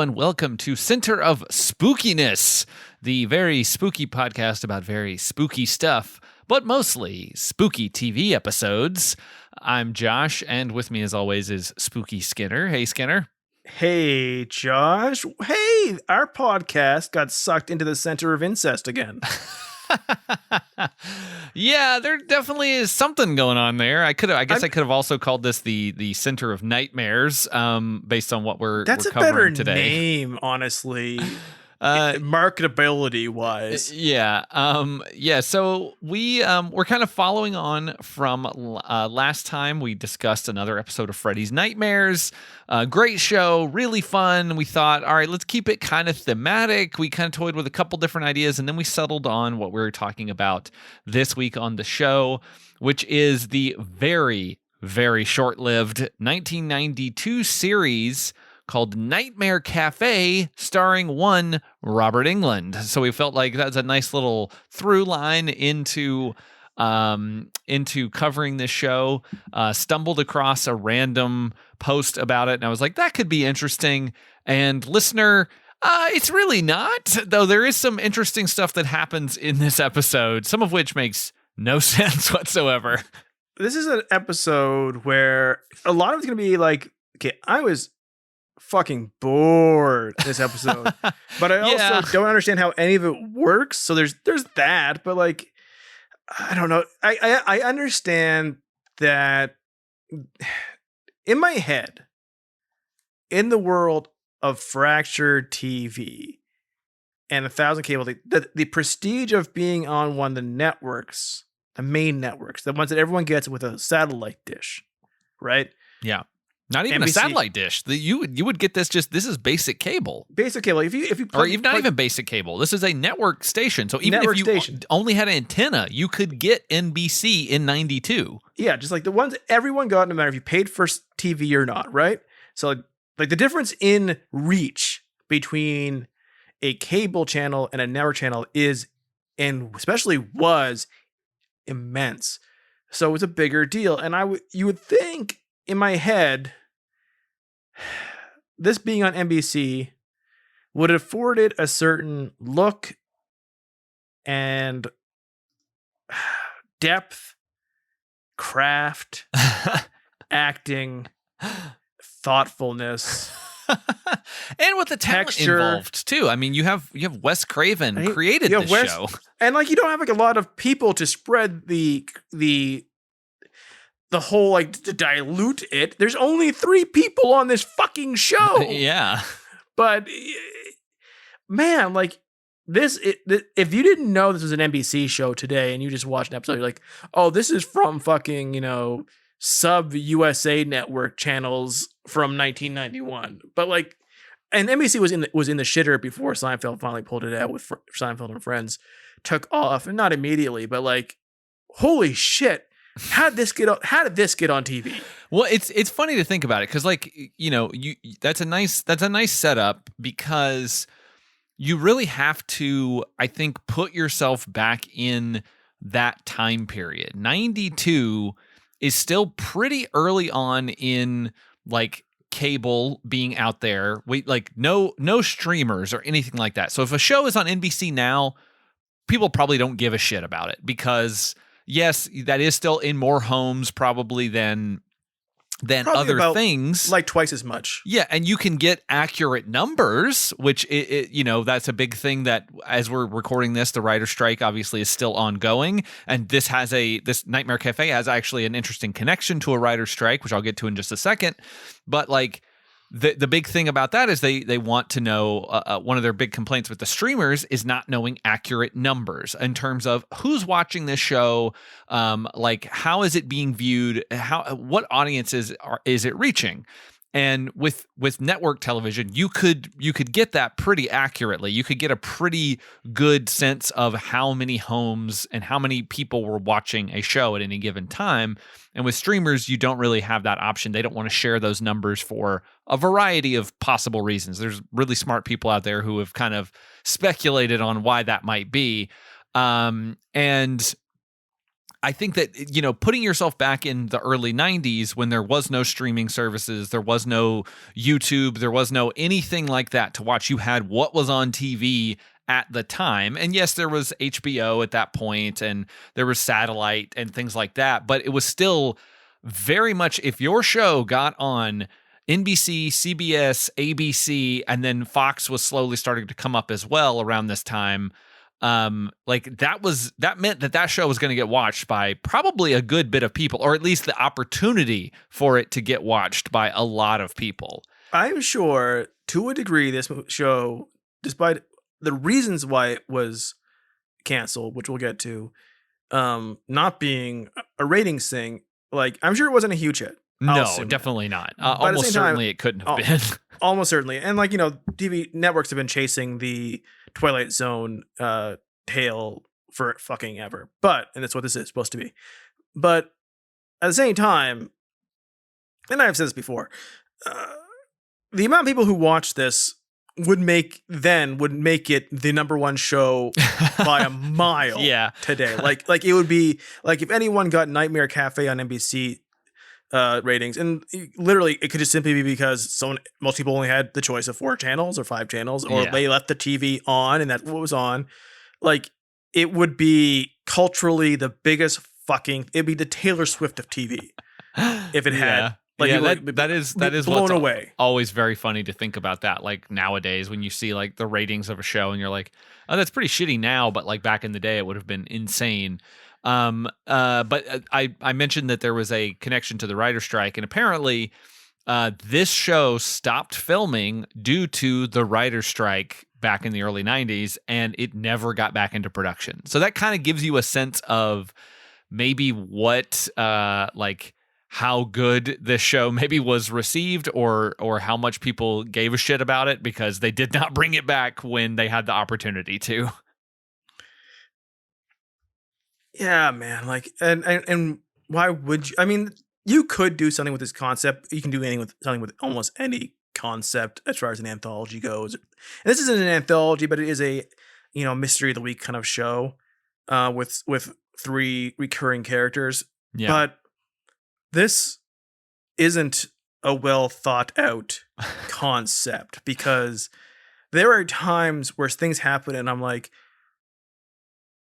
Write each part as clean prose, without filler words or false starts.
and welcome to Center of Spookiness, the very spooky podcast about very spooky stuff, but mostly spooky TV episodes. I'm Josh, and with me, as always, is Spooky Skinner. Hey, Skinner. Hey, Josh. Hey, our podcast got sucked into the center of incest again. Yeah, there definitely is something going on there. I could have also called this the center of nightmares, based on what we're covering today. That's a better name, honestly. Marketability wise. So we're kind of following on from last time. We discussed another episode of Freddy's Nightmares. Great show, really fun. We thought, all right, let's keep it kind of thematic. We kind of toyed with a couple different ideas, and then we settled on what we were talking about this week on the show, which is the very, very short-lived 1992 series called Nightmare Cafe, starring one Robert Englad. So we felt like that's a nice little through line into covering this show. Stumbled across a random post about it, and I was like, that could be interesting. And listener, it's really not, though there is some interesting stuff that happens in this episode, some of which makes no sense whatsoever. This is an episode where a lot of it's going to be like, okay, I was fucking bored this episode, but I also don't understand how any of it works. So there's that, but like, I don't know. I understand that in my head, in the world of fractured TV and 1,000 cable, the prestige of being on one of the networks, the main networks, the ones that everyone gets with a satellite dish, right? Yeah. Not even NBC. A satellite dish. You would get this this is basic cable. Basic cable. If you or even not even basic cable. This is a network station. So even if you only had an antenna, you could get NBC in 92. Yeah, just like the ones everyone got, no matter if you paid for TV or not, right? So like the difference in reach between a cable channel and a network channel is, and especially was, immense. So it was a bigger deal. And you would think in my head, this being on NBC would have afforded a certain look and depth, craft, acting, thoughtfulness, and with the talent texture involved too. I mean, you have Wes Craven created this show, and like you don't have like a lot of people to spread the whole, like, to dilute it. There's only 3 people on this fucking show. Yeah. But man, like if you didn't know this was an NBC show today and you just watched an episode, you're like, oh, this is from fucking, sub USA network channels from 1991. But like, and NBC was in the shitter before Seinfeld finally pulled it out with Seinfeld and Friends took off, and not immediately, but like, holy shit. How did this get on TV? Well, it's funny to think about it because, like, that's a nice setup, because you really have to, I think, put yourself back in that time period. 92 is still pretty early on in like cable being out there. No streamers or anything like that. So if a show is on NBC now, people probably don't give a shit about it, because yes, that is still in more homes probably than probably other things. Like twice as much. Yeah, and you can get accurate numbers, which that's a big thing that, as we're recording this, the writer's strike obviously is still ongoing, and this Nightmare Cafe has actually an interesting connection to a writer's strike, which I'll get to in just a second. But like, the big thing about that is they want to know, one of their big complaints with the streamers is not knowing accurate numbers in terms of who's watching this show, like how is it being viewed, what audiences is it reaching. And with network television, you could get that pretty accurately. You could get a pretty good sense of how many homes and how many people were watching a show at any given time. And with streamers, you don't really have that option. They don't want to share those numbers for a variety of possible reasons. There's really smart people out there who have kind of speculated on why that might be. And I think that, putting yourself back in the early 90s when there was no streaming services, there was no YouTube, there was no anything like that to watch. You had what was on TV at the time. And yes, there was HBO at that point, and there was satellite and things like that. But it was still very much, if your show got on NBC, CBS, ABC, and then Fox was slowly starting to come up as well around this time. That meant that show was going to get watched by probably a good bit of people, or at least the opportunity for it to get watched by a lot of people. I'm sure to a degree this show, despite the reasons why it was canceled, which we'll get to, not being a ratings thing, like I'm sure it wasn't a huge hit. No, definitely not. Almost certainly it couldn't have been. Almost certainly. And TV networks have been chasing the Twilight Zone tail for fucking ever. And that's what this is supposed to be. But at the same time, and I've said this before, the amount of people who watch this would make it the number one show by a mile today. Like it would be like if anyone got Nightmare Cafe on NBC ratings, and literally it could just simply be because most people only had the choice of 4 channels or 5 channels, or they left the TV on and that's what was on. Like it would be culturally the biggest it'd be the Taylor Swift of TV if it had. That is blown away. Always very funny to think about that. Like nowadays, when you see like the ratings of a show, and you're like, "Oh, that's pretty shitty now," but like back in the day, it would have been insane. But I mentioned that there was a connection to the writer's strike, and apparently, this show stopped filming due to the writer's strike back in the early 90s, and it never got back into production. So that kind of gives you a sense of maybe what how good this show maybe was received, or how much people gave a shit about it, because they did not bring it back when they had the opportunity to. Yeah, man. Like, and why would you? I mean, you could do something with this concept. You can do something with almost any concept as far as an anthology goes. And this isn't an anthology, but it is a mystery of the week kind of show with 3 recurring characters. Yeah. But this isn't a well thought out concept, because there are times where things happen and I'm like,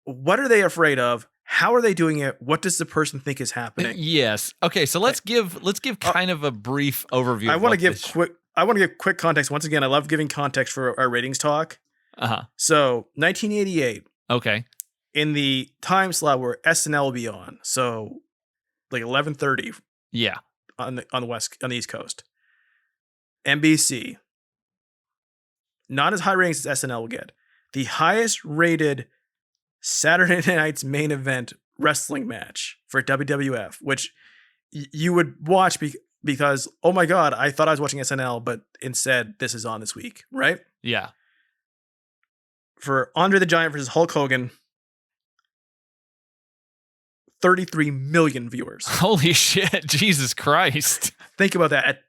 what are they afraid of? How are they doing it? What does the person think is happening? Yes. Okay, so let's give kind of a brief overview. I want to give quick context. Once again, I love giving context for our ratings talk. So 1988. Okay. In the time slot where SNL will be on. So like 11:30. Yeah. On the East Coast. NBC. Not as high ratings as SNL will get. The highest rated Saturday night's main event wrestling match for WWF, which you would watch because, oh my God, I thought I was watching SNL, but instead this is on this week, right? Yeah. For Andre the Giant versus Hulk Hogan, 33 million viewers. Holy shit. Jesus Christ. Think about that.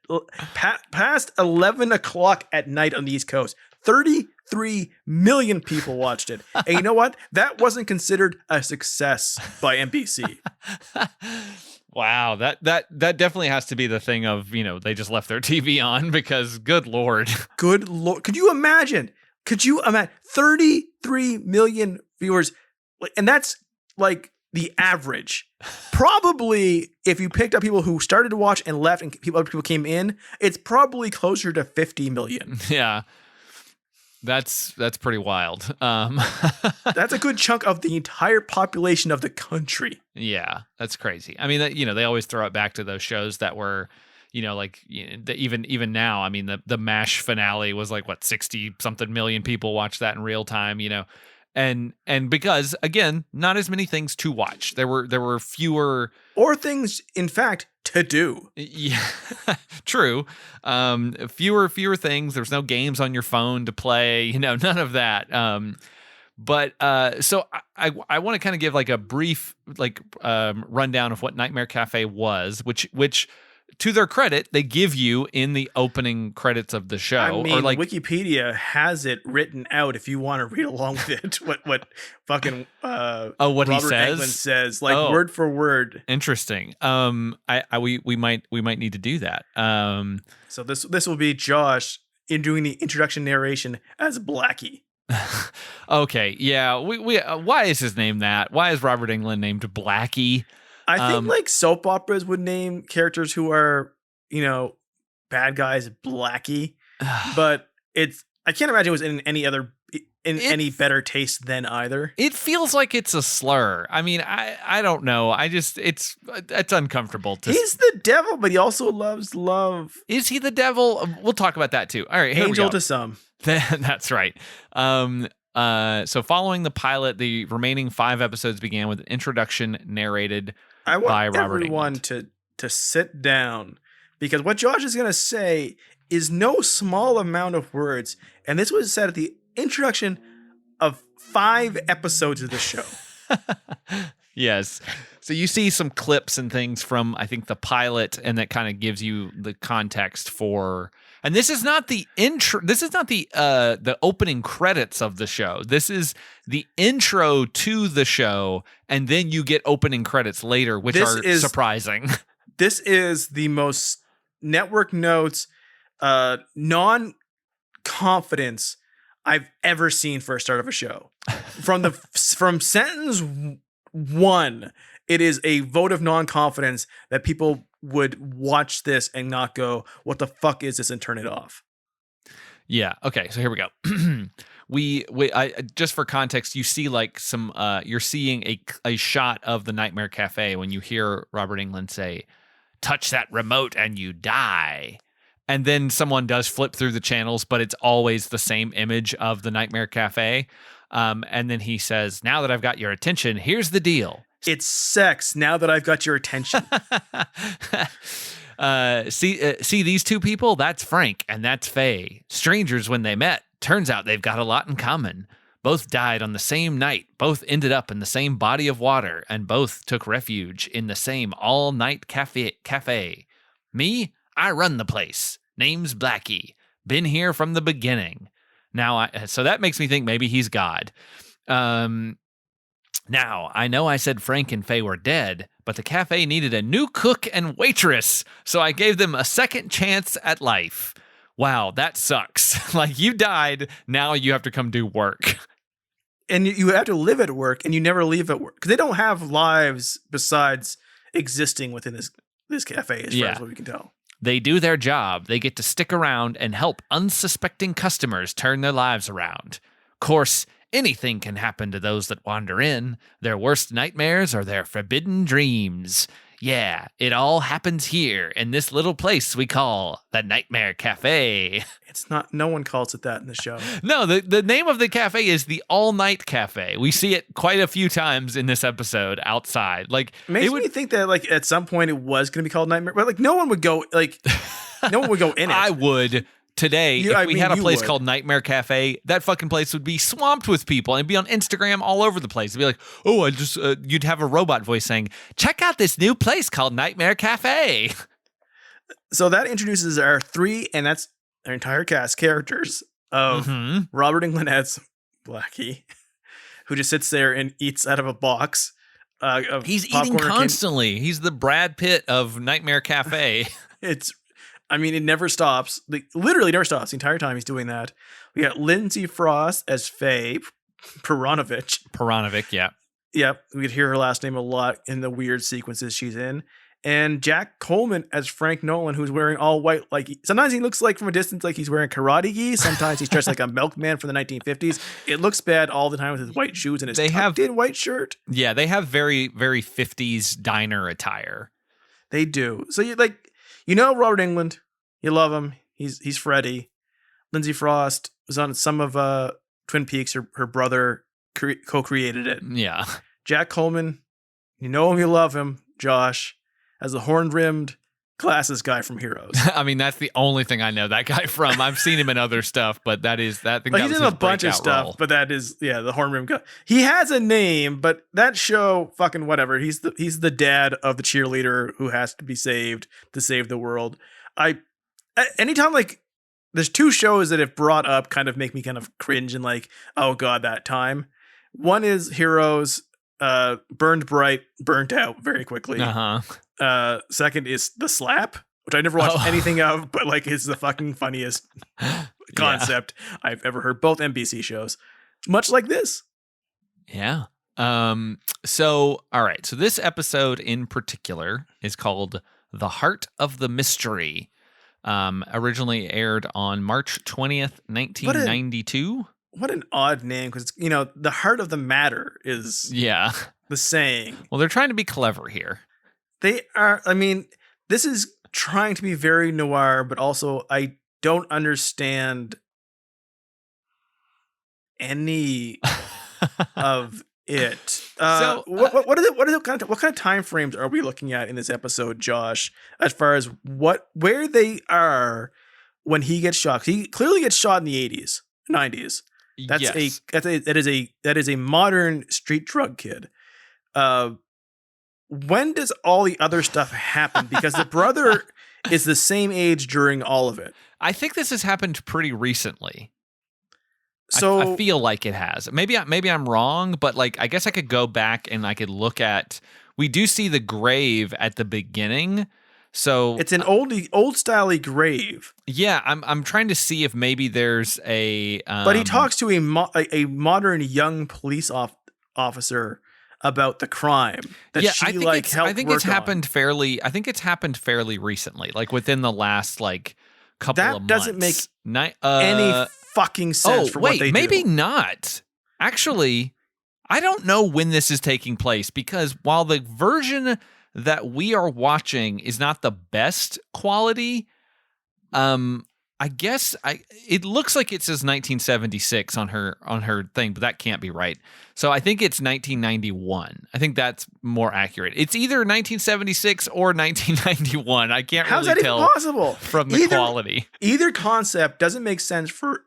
Past 11 o'clock at night on the East Coast, 33 million people watched it. And you know what? That wasn't considered a success by NBC. Wow. That definitely has to be the thing of, they just left their TV on, because good Lord. Good Lord. Could you imagine 33 million viewers? And that's like the average. Probably if you picked up people who started to watch and left and other people came in, it's probably closer to 50 million. Yeah. That's pretty wild. That's a good chunk of the entire population of the country. Yeah, that's crazy. I mean, they always throw it back to those shows that were, even now. I mean, the MASH finale was like 60 something million people watched that in real time. And because again, not as many things to watch. There were fewer, or things, in fact, to do. Yeah, true. Fewer things. There's no games on your phone to play. None of that. But so I want to kind of give like a brief rundown of what Nightmare Cafe was, which to their credit, they give you in the opening credits of the show. I mean, or like Wikipedia has it written out if you want to read along with it. What fucking what Robert he says? Englad says, like word for word. Interesting. We might need to do that. So this will be Josh in doing the introduction narration as Blackie. Okay, yeah. We why is his name that? Why is Robert Englad named Blackie? I think like soap operas would name characters who are, bad guys Blackie, but I can't imagine it was in any better taste than either. It feels like it's a slur. I mean, I don't know. It's uncomfortable. He's the devil, but he also loves love. Is he the devil? We'll talk about that too. All right, here angel we go. to some. That's right. So following the pilot, the remaining 5 episodes began with an introduction narrated by Robert Englad. I want everyone to sit down, because what Josh is going to say is no small amount of words, and this was said at the introduction of 5 episodes of the show. Yes. So you see some clips and things from, I think, the pilot, and that kind of gives you the context for. And this is not the intro. This is not the opening credits of the show. This is the intro to the show, and then you get opening credits later, which are surprising. This is the most network notes, non-confidence I've ever seen for a start of a show. From sentence 1, it is a vote of non-confidence that people would watch this and not go, what the fuck is this, and turn it off. Yeah. Okay. So here we go. I just for context, you see like some, you're seeing a shot of the Nightmare Cafe when you hear Robert Englad say, "Touch that remote and you die." And then someone does flip through the channels, but it's always the same image of the Nightmare Cafe. And then he says, "Now that I've got your attention, here's the deal. It's sex. Now that I've got your attention." See these 2 people? That's Frank and that's Faye. Strangers when they met. Turns out they've got a lot in common. Both died on the same night. Both ended up in the same body of water, and both took refuge in the same all-night cafe. Me, I run the place. Name's Blackie. Been here from the beginning. So that makes me think maybe he's God. Now, I know I said Frank and Faye were dead, but the cafe needed a new cook and waitress, so I gave them a second chance at life. Wow, that sucks. Like, you died, now you have to come do work. And you have to live at work, and you never leave at work. Because they don't have lives besides existing within this cafe, as far as what we can tell. They do their job. They get to stick around and help unsuspecting customers turn their lives around. Of course, anything can happen to those that wander in, their worst nightmares or their forbidden dreams. Yeah, it all happens here in this little place we call the Nightmare Cafe. It's not, no one calls it that in the show. No, the name of the cafe is the All Night Cafe. We see it quite a few times in this episode outside. Like, makes me think that like at some point it was going to be called Nightmare, but like no one would go in it. I would. Today, if we had a place called Nightmare Cafe, that fucking place would be swamped with people and be on Instagram all over the place. It'd be like, oh, you'd have a robot voice saying, "Check out this new place called Nightmare Cafe." So that introduces our 3, and that's our entire cast characters of Robert Englad as Blackie, who just sits there and eats out of a box. He's eating constantly. He's the Brad Pitt of Nightmare Cafe. It never stops. Literally never stops. The entire time he's doing that. We got Lindsay Frost as Faye Peranovic, yeah. Yep. We could hear her last name a lot in the weird sequences she's in. And Jack Coleman as Frank Nolan, who's wearing all white. Like, sometimes he looks like from a distance like he's wearing karate gi. Sometimes he's dressed like a milkman from the 1950s. It looks bad all the time with his white shoes and his tucked-in white shirt. Yeah, they have very, very 50s diner attire. They do. So Robert Englad, you love him. He's Freddy. Lindsay Frost was on some of Twin Peaks. Her brother co-created it. Yeah. Jack Coleman, you know him, you love him. Josh, as the horn-rimmed glasses guy from Heroes. I mean, that's the only thing I know that guy from. I've seen him in other stuff, but that is that thing. Like, that he's was in a his bunch of breakout stuff, role. but that is the horn rim guy. He has a name, but that show, fucking whatever. He's the dad of the cheerleader who has to be saved to save the world. Anytime, like, there's two shows that have brought up kind of make me kind of cringe and like, oh god, that time. One is Heroes, burned bright, burnt out very quickly. Second is The Slap, which I never watched anything of, but like is the fucking funniest concept I've ever heard. Both NBC shows, much like this. Yeah. So, all right. So this episode in particular is called The Heart of the Mystery. Originally aired on March 20th, 1992. What an odd name, because, you know, the heart of the matter is the saying. Well, they're trying to be clever here. They are. I mean, this is trying to be very noir, but also I don't understand any of it. What kind of time frames are we looking at in this episode, Josh? As far as where they are when he gets shot? He clearly gets shot in the 80s, 90s. That is a modern street drug kid. When does all the other stuff happen? Because the brother is the same age during all of it. I think this has happened pretty recently. So I feel like it has. Maybe I'm wrong, but like I guess I could go back and I could look at. We do see the grave at the beginning, so it's an old style grave. Yeah, I'm trying to see if maybe there's a. But he talks to a modern young police officer about the crime that she I think helped I think it's work happened on. fairly. I think it's happened fairly recently, like within the last like couple of months. That doesn't make any fucking sense for what they do. Maybe not. Actually, I don't know when this is taking place, because while the version that we are watching is not the best quality, I guess it looks like it says 1976 on her thing, but that can't be right. So I think it's 1991. I think that's more accurate. It's either 1976 or 1991. I can't How's really that tell even possible from the quality. Either concept doesn't make sense for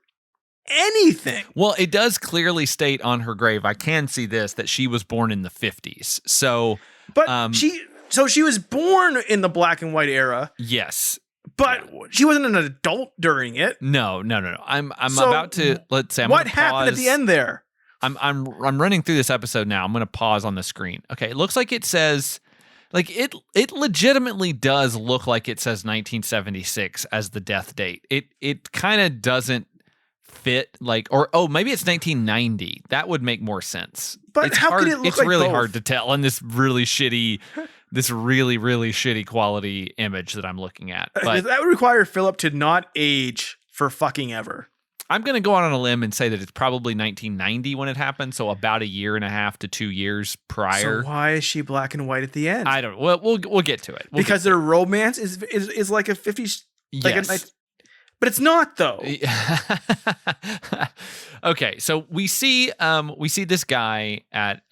anything. Well, it does clearly state on her grave, I can see this, that she was born in the 50s. So, but she was born in the black and white era. Yes. But she wasn't an adult during it. No. I'm about to, let's say, what happened at the end there? I'm running through this episode now. I'm going to pause on the screen. Okay, it looks like it says, like it legitimately does look like it says 1976 as the death date. It kind of doesn't fit, like, or maybe it's 1990. That would make more sense. But it's how hard, could it look it's like really both? hard to tell on this really shitty, this really, really shitty quality image that I'm looking at. But that would require Philip to not age for fucking ever. I'm going to go out on a limb and say that it's probably 1990 when it happened, so about a year and a half to 2 years prior. So why is she black and white at the end? I don't. Well, we'll get to it. Because their romance is like a 50s. Yes. But it's not, though. Okay, so we see this guy at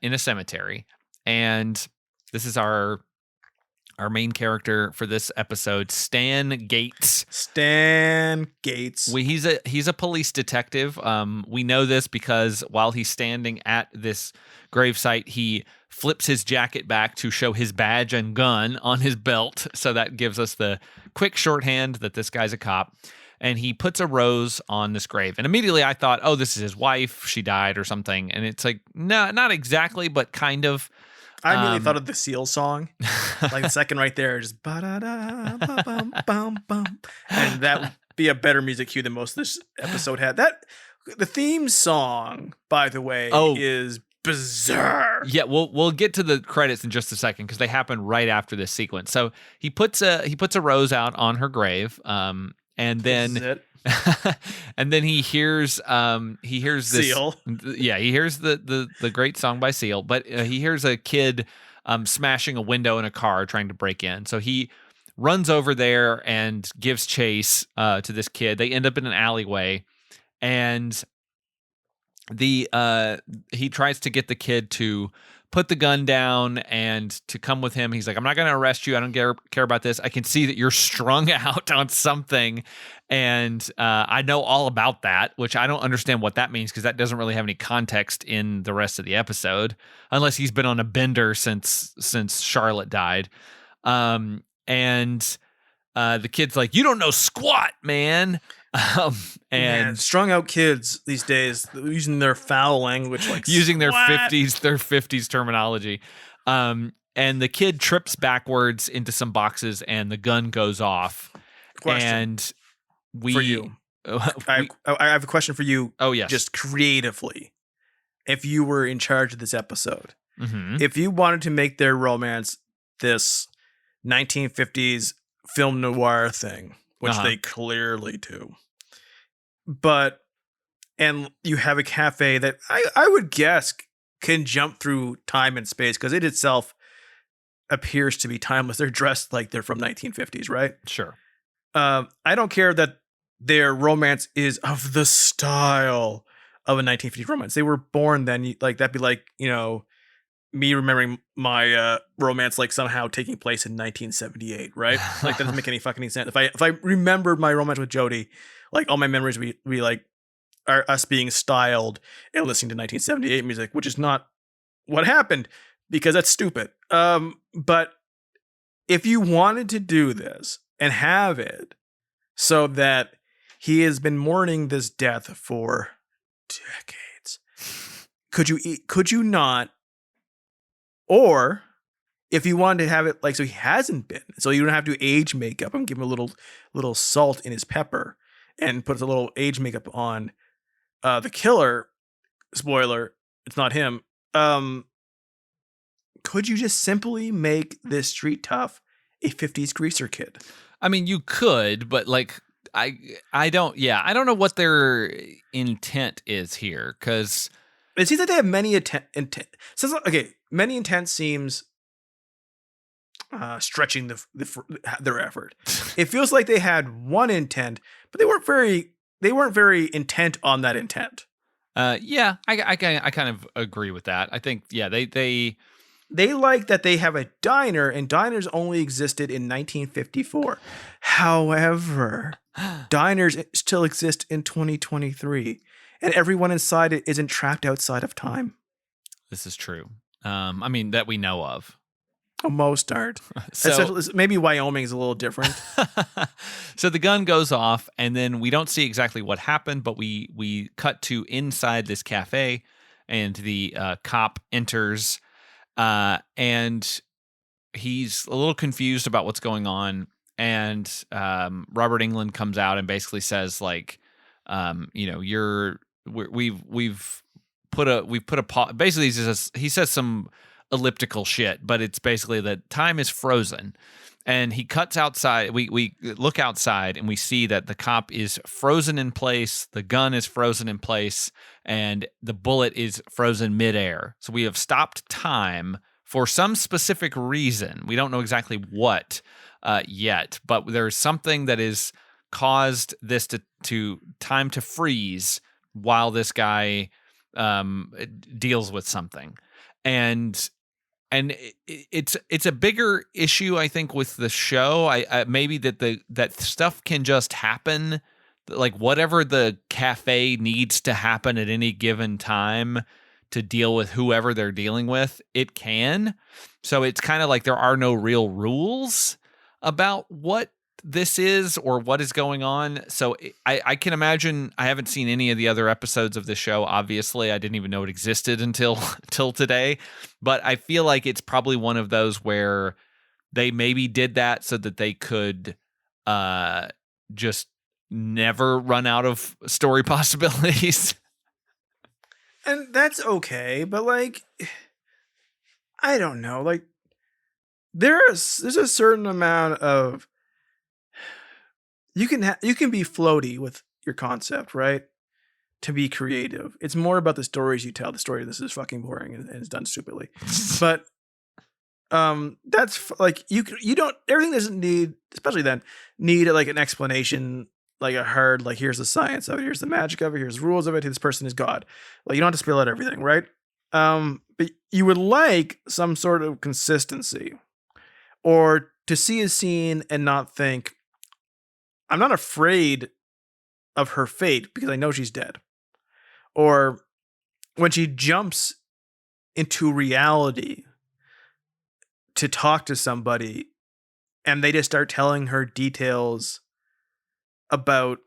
in a cemetery, and this is our main character for this episode, Stan Gates. He's a police detective. We know this because while he's standing at this gravesite, he flips his jacket back to show his badge and gun on his belt. So that gives us the quick shorthand that this guy's a cop. And he puts a rose on this grave. And immediately I thought, oh, this is his wife. She died or something. And it's like, no, not exactly, but kind of. I immediately thought of the Seal song. Like the second right there, just ba-da-da, ba-bum, bum, bum. And that would be a better music cue than most of this episode had. The theme song, by the way, is bizarre. Yeah, we'll get to the credits in just a second because they happen right after this sequence. So he puts a rose out on her grave, and then and then he hears this Seal. Yeah, he hears the great song by Seal, but he hears a kid smashing a window in a car trying to break in. So he runs over there and gives chase to this kid. They end up in an alleyway, and he tries to get the kid to put the gun down and to come with him. He's like, I'm not going to arrest you. I don't care about this. I can see that you're strung out on something. And I know all about that, which I don't understand what that means because that doesn't really have any context in the rest of the episode, unless he's been on a bender since Charlotte died. And the kid's like, you don't know squat, man. And strung out kids these days using their foul language, like using their 50s terminology. And the kid trips backwards into some boxes and the gun goes off. Question and for you. I have a question for you. Oh, yes. Just creatively. If you were in charge of this episode, mm-hmm. if you wanted to make their romance this 1950s film noir thing, which they clearly do, and you have a cafe that I would guess can jump through time and space because it itself appears to be timeless. They're dressed like they're from 1950s, right? Sure. I don't care that their romance is of the style of a 1950s romance. They were born then. Like that'd be like, me remembering my romance like somehow taking place in 1978, right? Like that doesn't make any fucking sense. If I remembered my romance with Jodie, like all my memories would be like are us being styled and listening to 1978 music, which is not what happened because that's stupid. But if you wanted to do this and have it so that he has been mourning this death for decades, could you not? Or if you wanted to have it like so he hasn't been, so you don't have to age makeup and give him a little salt in his pepper and put a little age makeup on the killer. Spoiler, it's not him. Could you just simply make this street tough a 50s greaser kid? I mean, you could, but like I don't know what their intent is here because it seems like they have many intent. Many intent seems stretching their effort. It feels like they had one intent, but they weren't very intent on that intent. Yeah, I kind of agree with that. I think they like that they have a diner, and diners only existed in 1954. However, diners still exist in 2023, and everyone inside it isn't trapped outside of time. This is true. I mean, that we know of. Oh, most aren't. So maybe Wyoming is a little different. So the gun goes off, and then we don't see exactly what happened, but we cut to inside this cafe, and the cop enters, and he's a little confused about what's going on. And Robert Englad comes out and basically says, like, we've put a basically he says some elliptical shit, but it's basically that time is frozen. And he cuts outside. We look outside and we see that the cop is frozen in place, the gun is frozen in place, and the bullet is frozen midair. So we have stopped time for some specific reason. We don't know exactly what yet, but there's something that is caused this to time to freeze while this guy deals with something. And it's a bigger issue, I think, with the show. I maybe that stuff can just happen, like whatever the cafe needs to happen at any given time to deal with whoever they're dealing with, it can. So it's kind of like there are no real rules about what this is or what is going on. So I can imagine. I haven't seen any of the other episodes of the show. Obviously, I didn't even know it existed until today. But I feel like it's probably one of those where they maybe did that so that they could just never run out of story possibilities. And that's okay, but like, I don't know. Like, there's a certain amount of you can be floaty with your concept, right? To be creative. It's more about the stories you tell. The story of this is fucking boring and it's done stupidly. But that's like you don't, everything doesn't need, especially then, need like an explanation, like a hard, like here's the science of it, here's the magic of it, here's the rules of it, this person is God. Like you don't have to spill out everything, right? But you would like some sort of consistency, or to see a scene and not think, I'm not afraid of her fate because I know she's dead. Or when she jumps into reality to talk to somebody and they just start telling her details about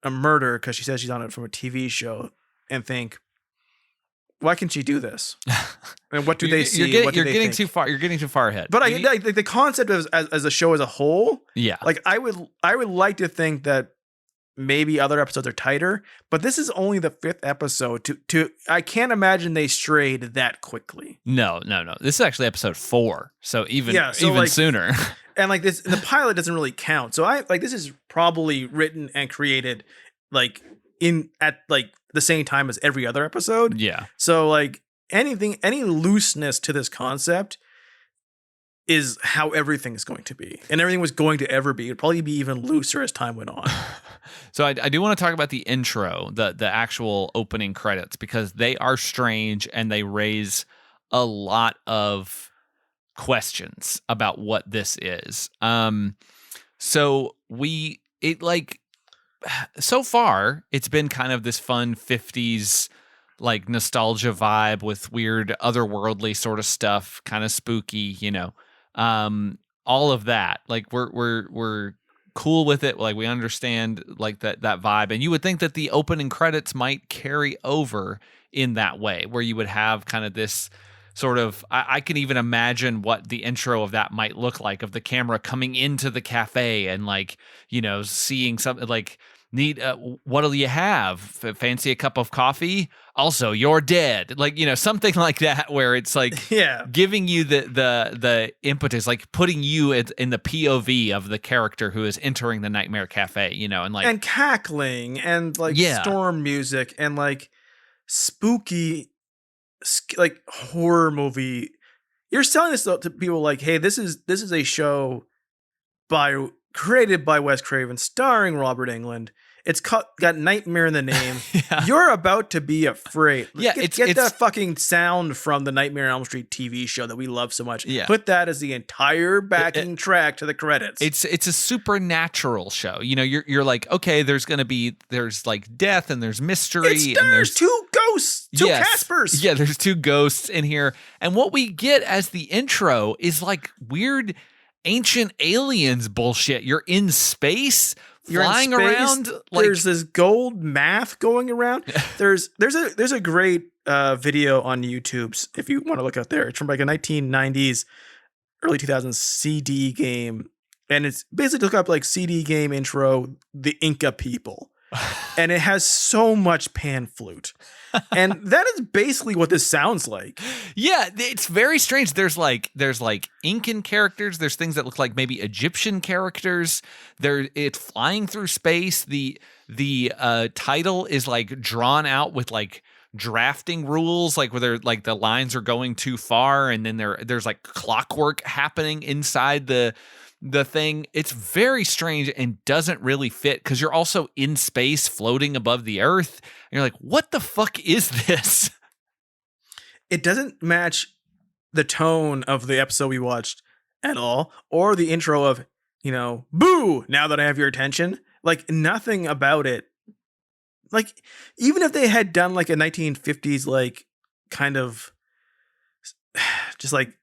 a murder because she says she's on it from a TV show, and think, why can't she do this? And what do they see? You're getting too far. You're getting too far ahead. But like the concept of as a show as a whole. Yeah. Like I would like to think that maybe other episodes are tighter, but this is only the 5th episode. To I can't imagine they strayed that quickly. No. This is actually episode 4, so even like, sooner. And like this, the pilot doesn't really count. So this is probably written and created like at like the same time as every other episode. Yeah. So like any looseness to this concept is how everything is going to be, and everything was going to ever be. It'd probably be even looser as time went on. So I do want to talk about the intro, the actual opening credits, because they are strange and they raise a lot of questions about what this is. So so far it's been kind of this fun 50s like nostalgia vibe with weird otherworldly sort of stuff, kind of spooky, all of that. Like we're cool with it. Like we understand like that vibe, and you would think that the opening credits might carry over in that way, where you would have kind of this sort of, I can even imagine what the intro of that might look like, of the camera coming into the cafe and like, seeing something like, what'll you have? Fancy a cup of coffee? Also, you're dead. Like, something like that, where it's like giving you the impetus, like putting you in the POV of the character who is entering the Nightmare Cafe, and cackling and like storm music and like spooky, like horror movie. You're selling this to people like, hey, this is a show created by Wes Craven, starring Robert Englad. It's got nightmare in the name. You're about to be afraid. Get that fucking sound from the Nightmare on Elm Street TV show that we love so much. Yeah. Put that as the entire backing track to the credits. It's a supernatural show. You're like, okay, there's like death and there's mystery and there's 2 ghosts, 2 Caspers. Yeah, there's 2 ghosts in here. And what we get as the intro is like weird ancient aliens bullshit. You're in space. Flying around, like, there's this gold math going around. There's a great video on YouTube if you want to look out there. It's from like a 1990s, early 2000s CD game, and it's basically look up like CD game intro, the Inca people, and it has so much pan flute. And that is basically what this sounds like. Yeah, it's very strange. There's like Incan characters. There's things that look like maybe Egyptian characters. It's flying through space. The title is like drawn out with like drafting rules, like where they're like the lines are going too far, and then there's like clockwork happening inside the thing. It's very strange and doesn't really fit, because you're also in space floating above the earth. And you're like, what the fuck is this? It doesn't match the tone of the episode we watched at all, or the intro of, boo, now that I have your attention. Like nothing about it. Like even if they had done like a 1950s, like kind of just like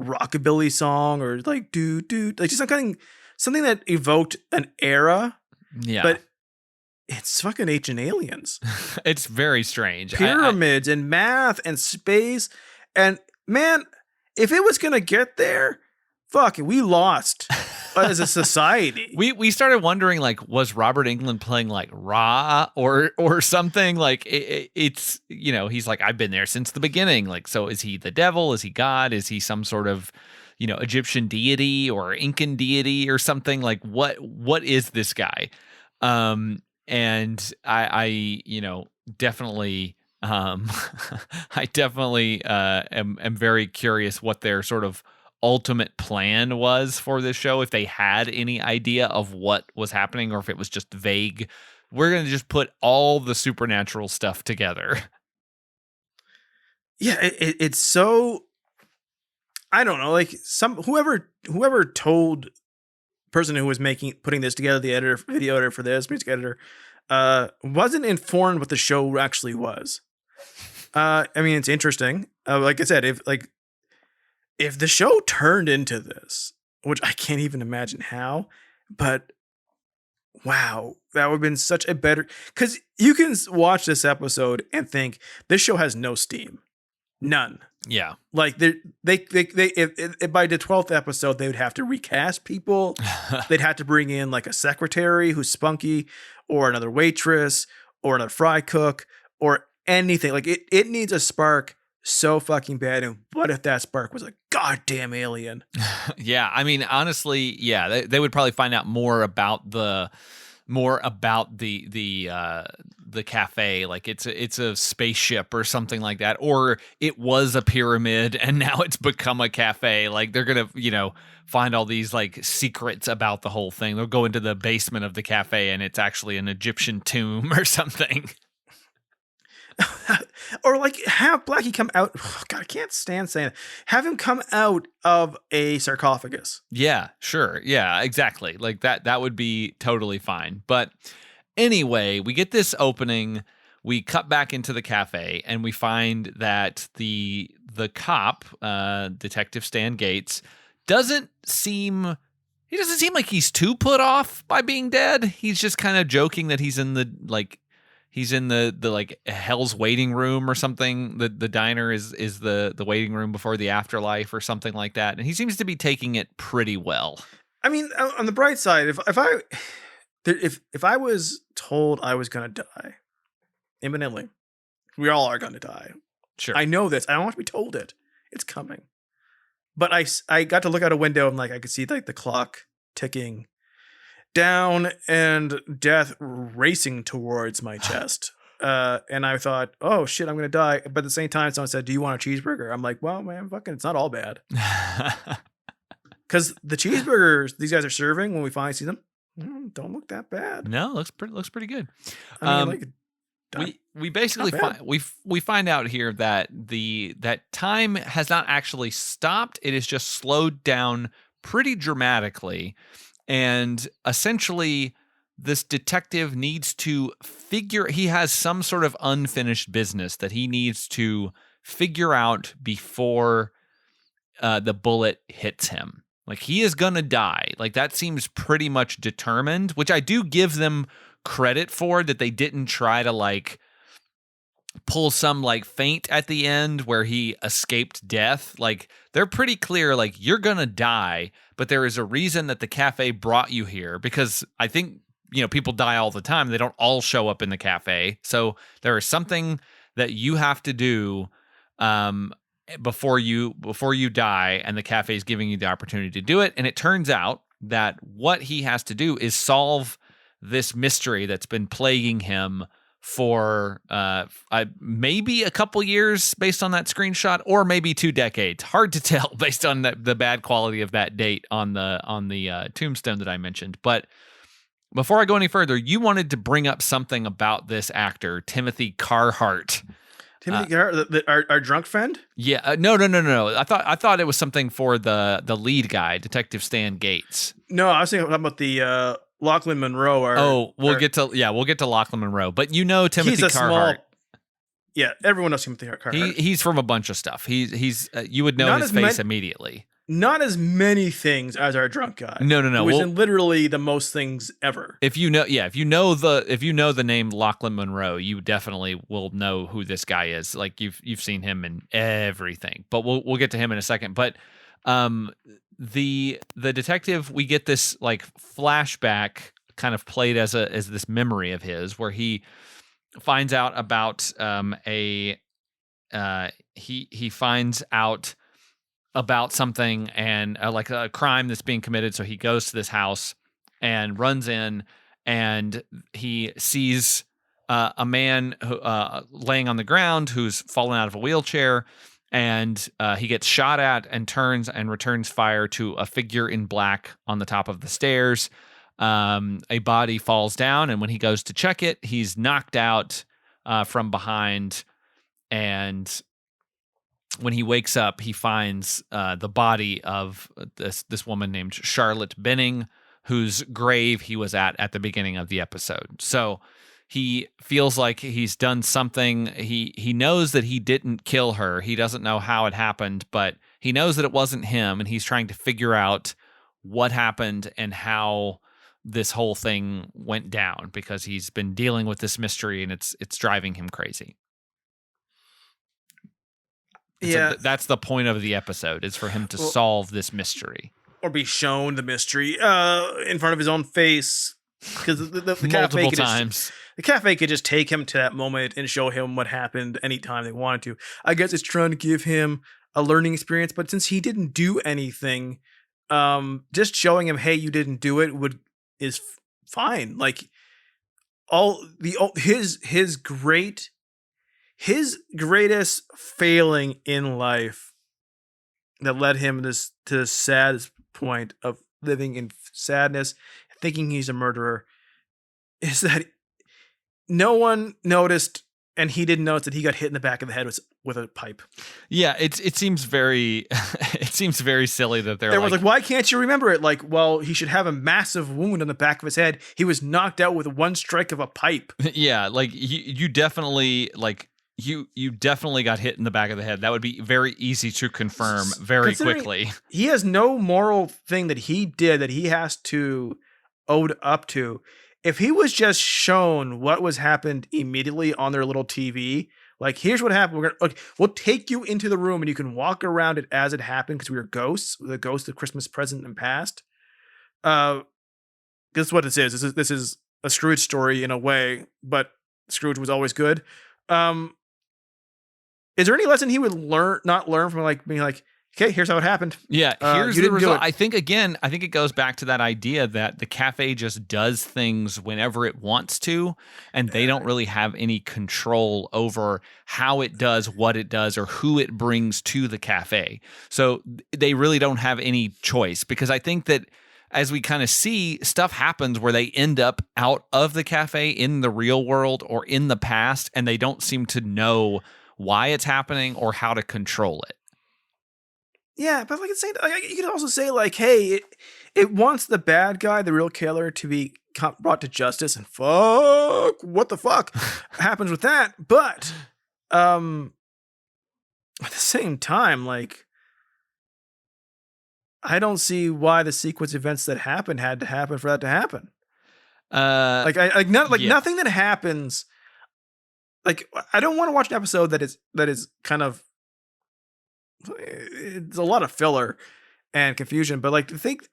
rockabilly song, or like like just something that evoked an era. Yeah, but it's fucking ancient aliens. It's very strange. Pyramids and math and space, and man, if it was gonna get there, fuck, we lost as a society. We started wondering, like, was Robert Englad playing like Ra or something? Like it's he's like, I've been there since the beginning. Like, so is he the devil? Is he God? Is he some sort of Egyptian deity or Incan deity or something? Like, what is this guy? And I definitely I definitely am very curious what their sort of ultimate plan was for this show, if they had any idea of what was happening, or if it was just vague. We're going to just put all the supernatural stuff together. Yeah, it's so, I don't know, like whoever told person who was putting this together, the editor, video editor for this, music editor, wasn't informed what the show actually was. I mean, it's interesting. Like I said, if the show turned into this, which I can't even imagine how, but wow, that would have been such a better, because you can watch this episode and think this show has no steam, none. Yeah. Like they if by the 12th episode they would have to recast people. They'd have to bring in like a secretary who's spunky, or another waitress, or another fry cook, or anything. Like it needs a spark so fucking bad. And what if that spark was a goddamn alien? Yeah, I mean, honestly, yeah, they would probably find out more about the cafe, like it's a spaceship or something like that, or it was a pyramid and now it's become a cafe. Like they're gonna, find all these like secrets about the whole thing. They'll go into the basement of the cafe and it's actually an Egyptian tomb or something. Or like have Blackie come out. Oh God, I can't stand saying it. Have him come out of a sarcophagus. Yeah, sure. Yeah, exactly. Like that would be totally fine. But anyway, we get this opening, we cut back into the cafe, and we find that the cop, Detective Stan Gates, doesn't seem like he's too put off by being dead. He's just kind of joking that he's in the like hell's waiting room or something. The diner is the waiting room before the afterlife or something like that. And he seems to be taking it pretty well. I mean, on the bright side, if I was told I was gonna die imminently, we all are gonna die. Sure, I know this. I don't want to be told it. It's coming. But I got to look out a window and like I could see like the clock ticking down and death racing towards my chest. And I thought, oh shit, I'm gonna die. But at the same time, someone said, "Do you want a cheeseburger?" I'm like, well, man, fucking, it's not all bad. Because the cheeseburgers these guys are serving when we finally see them don't look that bad. No, looks pretty good. I mean, we basically we find out here that that time has not actually stopped. It is just slowed down pretty dramatically. And essentially, this detective needs to he has some sort of unfinished business that he needs to figure out before the bullet hits him. Like, he is going to die. Like, that seems pretty much determined, which I do give them credit for, that they didn't try to, like, pull some, like, feint at the end where he escaped death. Like, they're pretty clear, like, you're going to die, but there is a reason that the cafe brought you here, because I think, people die all the time. They don't all show up in the cafe. So there is something that you have to do before you die, and the cafe is giving you the opportunity to do it. And it turns out that what he has to do is solve this mystery that's been plaguing him for maybe a couple years based on that screenshot, or maybe 2 decades. Hard to tell based on the bad quality of that date on the tombstone that I mentioned. But before I go any further, you wanted to bring up something about this actor, Timothy Carhart. Timothy Carhart, our drunk friend? Yeah, no. I thought it was something for the lead guy, Detective Stan Gates. No, I was thinking about the Lachlan Monroe. We'll get to Lachlan Monroe, but Timothy Carhart. Yeah, everyone knows Timothy Carhart. He's from a bunch of stuff. He's you would know his face immediately. Not as many things as our drunk guy. No. Who is in literally the most things ever. If you know the name Lachlan Monroe, you definitely will know who this guy is. Like, you've seen him in everything. But we'll get to him in a second. But the detective, we get this like flashback kind of played as this memory of his, where he finds out about he finds out about something, and like a crime that's being committed. So he goes to this house and runs in, and he sees a man who, laying on the ground, who's fallen out of a wheelchair, and he gets shot at and turns and returns fire to a figure in black on the top of the stairs. A body falls down, and when he goes to check it, he's knocked out from behind, and when he wakes up, he finds the body of this woman named Charlotte Benning, whose grave he was at the beginning of the episode. So he feels like he's done something. He knows that he didn't kill her. He doesn't know how it happened, but he knows that it wasn't him, and he's trying to figure out what happened and how this whole thing went down, because he's been dealing with this mystery and it's driving him crazy. Yeah, so that's the point of the episode, is for him to solve this mystery, or be shown the mystery in front of his own face, because the multiple times. The cafe could just take him to that moment and show him what happened anytime they wanted to. I guess it's trying to give him a learning experience, but since he didn't do anything, just showing him, hey, you didn't do it, is fine. Like his greatest failing in life that led him to the saddest point of living in sadness, thinking he's a murderer, is that no one noticed, and he didn't notice that he got hit in the back of the head with a pipe. Yeah, it seems very it seems very silly that they're like, why can't you remember it? Like, well, he should have a massive wound on the back of his head. He was knocked out with one strike of a pipe. Yeah, like you definitely you definitely got hit in the back of the head. That would be very easy to confirm very quickly. He has no moral thing that he did that he has to owed up to. If he was just shown what was happened immediately on their little TV, like, here's what happened. We'll take you into the room and you can walk around it as it happened, because we were ghosts, the ghost of Christmas present and past. This is what this is. This is a Scrooge story in a way, but Scrooge was always good. Is there any lesson he would not learn from, like, being like, okay, here's how it happened. Yeah, here's the result. I think it goes back to that idea that the cafe just does things whenever it wants to, and they don't really have any control over how it does what it does or who it brings to the cafe. So they really don't have any choice, because I think that as we kind of see, stuff happens where they end up out of the cafe in the real world or in the past, and they don't seem to know why it's happening or how to control it. Yeah, but like you could also say, like, hey, it wants the bad guy, the real killer, to be brought to justice, and fuck, what the fuck happens with that? But at the same time, like, I don't see why the sequence events that happened had to happen for that to happen. Nothing that happens. Like, I don't want to watch an episode that is kind of, it's a lot of filler and confusion, but like, to think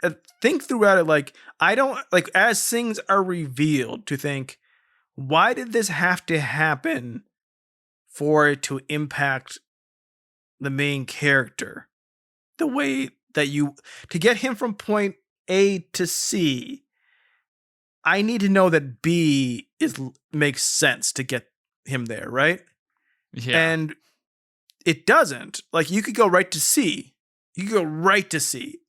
throughout it, like, I don't like, as things are revealed, to think, why did this have to happen for it to impact the main character the way that to get him from point A to C? I need to know that B makes sense to get him there, right? Yeah. And it doesn't. Like, you could go right to C. You could go right to C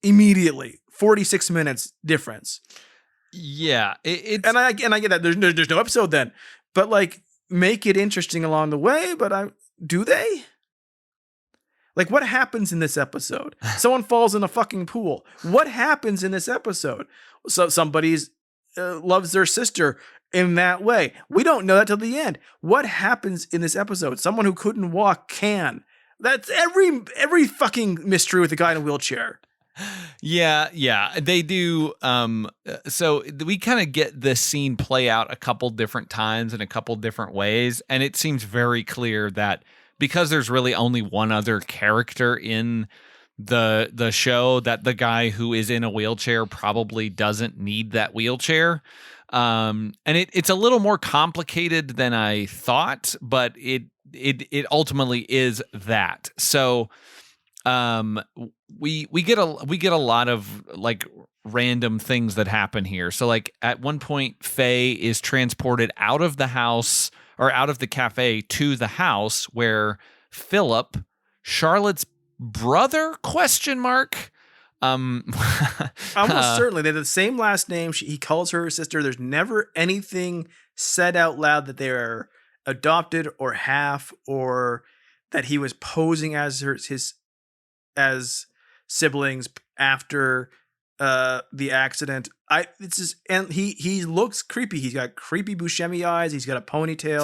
immediately. 46 minutes difference. Yeah, it's and I get that there's no episode then, but like, make it interesting along the way. But do they? Like, what happens in this episode? Someone falls in a fucking pool. What happens in this episode? So somebody's loves their sister in that way. We don't know that till the end. What happens in this episode? Someone who couldn't walk can. That's every fucking mystery with a guy in a wheelchair. Yeah, they do. So we kind of get this scene play out a couple different times in a couple different ways, and it seems very clear that because there's really only one other character in the show, that the guy who is in a wheelchair probably doesn't need that wheelchair. And it's a little more complicated than I thought, but it ultimately is that. So we get a lot of like random things that happen here. So like at one point, Faye is transported out of the house or out of the cafe to the house where Philip, Charlotte's brother, ? Almost certainly they have the same last name. He calls her sister. There's never anything said out loud that they are adopted or half or that he was posing as as siblings after the accident. And he looks creepy. He's got creepy Buscemi eyes. He's got a ponytail.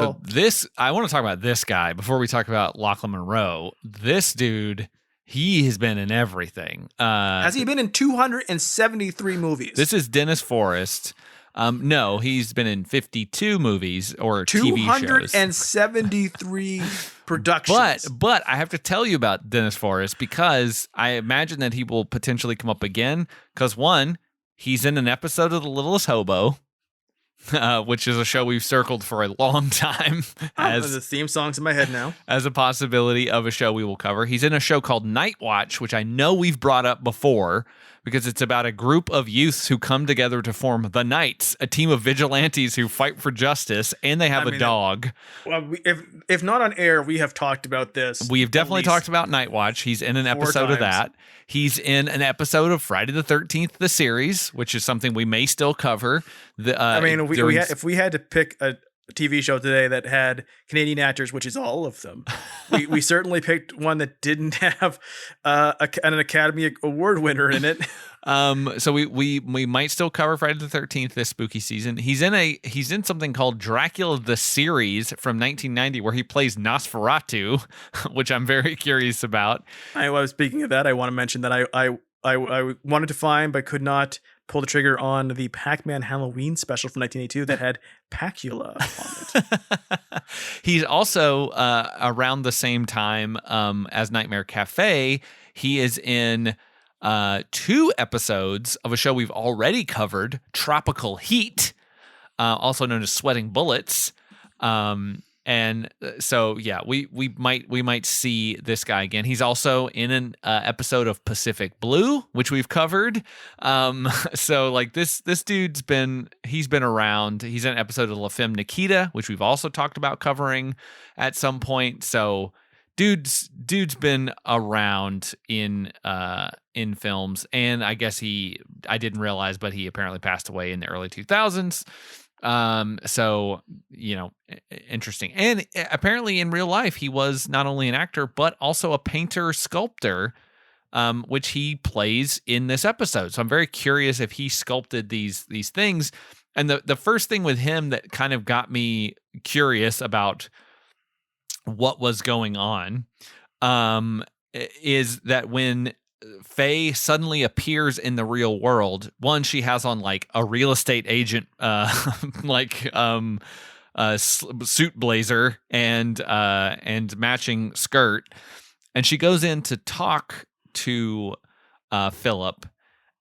So I want to talk about this guy before we talk about Lachlan Monroe. This dude, he has been in everything. Has he been in 273 movies? This is Dennis Forrest. No, he's been in 52 movies or TV shows. 273 productions. But I have to tell you about Dennis Forrest because I imagine that he will potentially come up again. Because one, he's in an episode of The Littlest Hobo, which is a show we've circled for a long time. As the theme song's in my head now. As a possibility of a show we will cover. He's in a show called Night Watch, which I know we've brought up before, because it's about a group of youths who come together to form the Knights, a team of vigilantes who fight for justice, and they have a dog. Well, if not on air, we have talked about this. We've definitely talked about Night Watch. He's in an episode of that. He's in an episode of Friday the 13th, the series, which is something we may still cover. If we had to pick a TV show today that had Canadian actors, which is all of them, we certainly picked one that didn't have an Academy Award winner in it. So we might still cover Friday the 13th this spooky season. He's in something called Dracula the Series from 1990 where he plays Nosferatu, which I'm very curious about. Speaking of that, I want to mention that I wanted to find but could not pull the trigger on the Pac-Man Halloween special from 1982 that had Pacula on it. He's also around the same time as Nightmare Cafe. He is in 2 episodes of a show we've already covered, Tropical Heat, also known as Sweating Bullets. And so, yeah, we might see this guy again. He's also in an episode of Pacific Blue, which we've covered. So like this dude's been around. He's in an episode of La Femme Nikita, which we've also talked about covering at some point. So dude's been around in films, and I guess I didn't realize, but he apparently passed away in the early 2000s. So, interesting. And apparently in real life, he was not only an actor, but also a painter sculptor, which he plays in this episode. So I'm very curious if he sculpted these things. And the first thing with him that kind of got me curious about what was going on, is that when Faye suddenly appears in the real world, one, she has on like a real estate agent suit blazer and matching skirt, and she goes in to talk to Philip,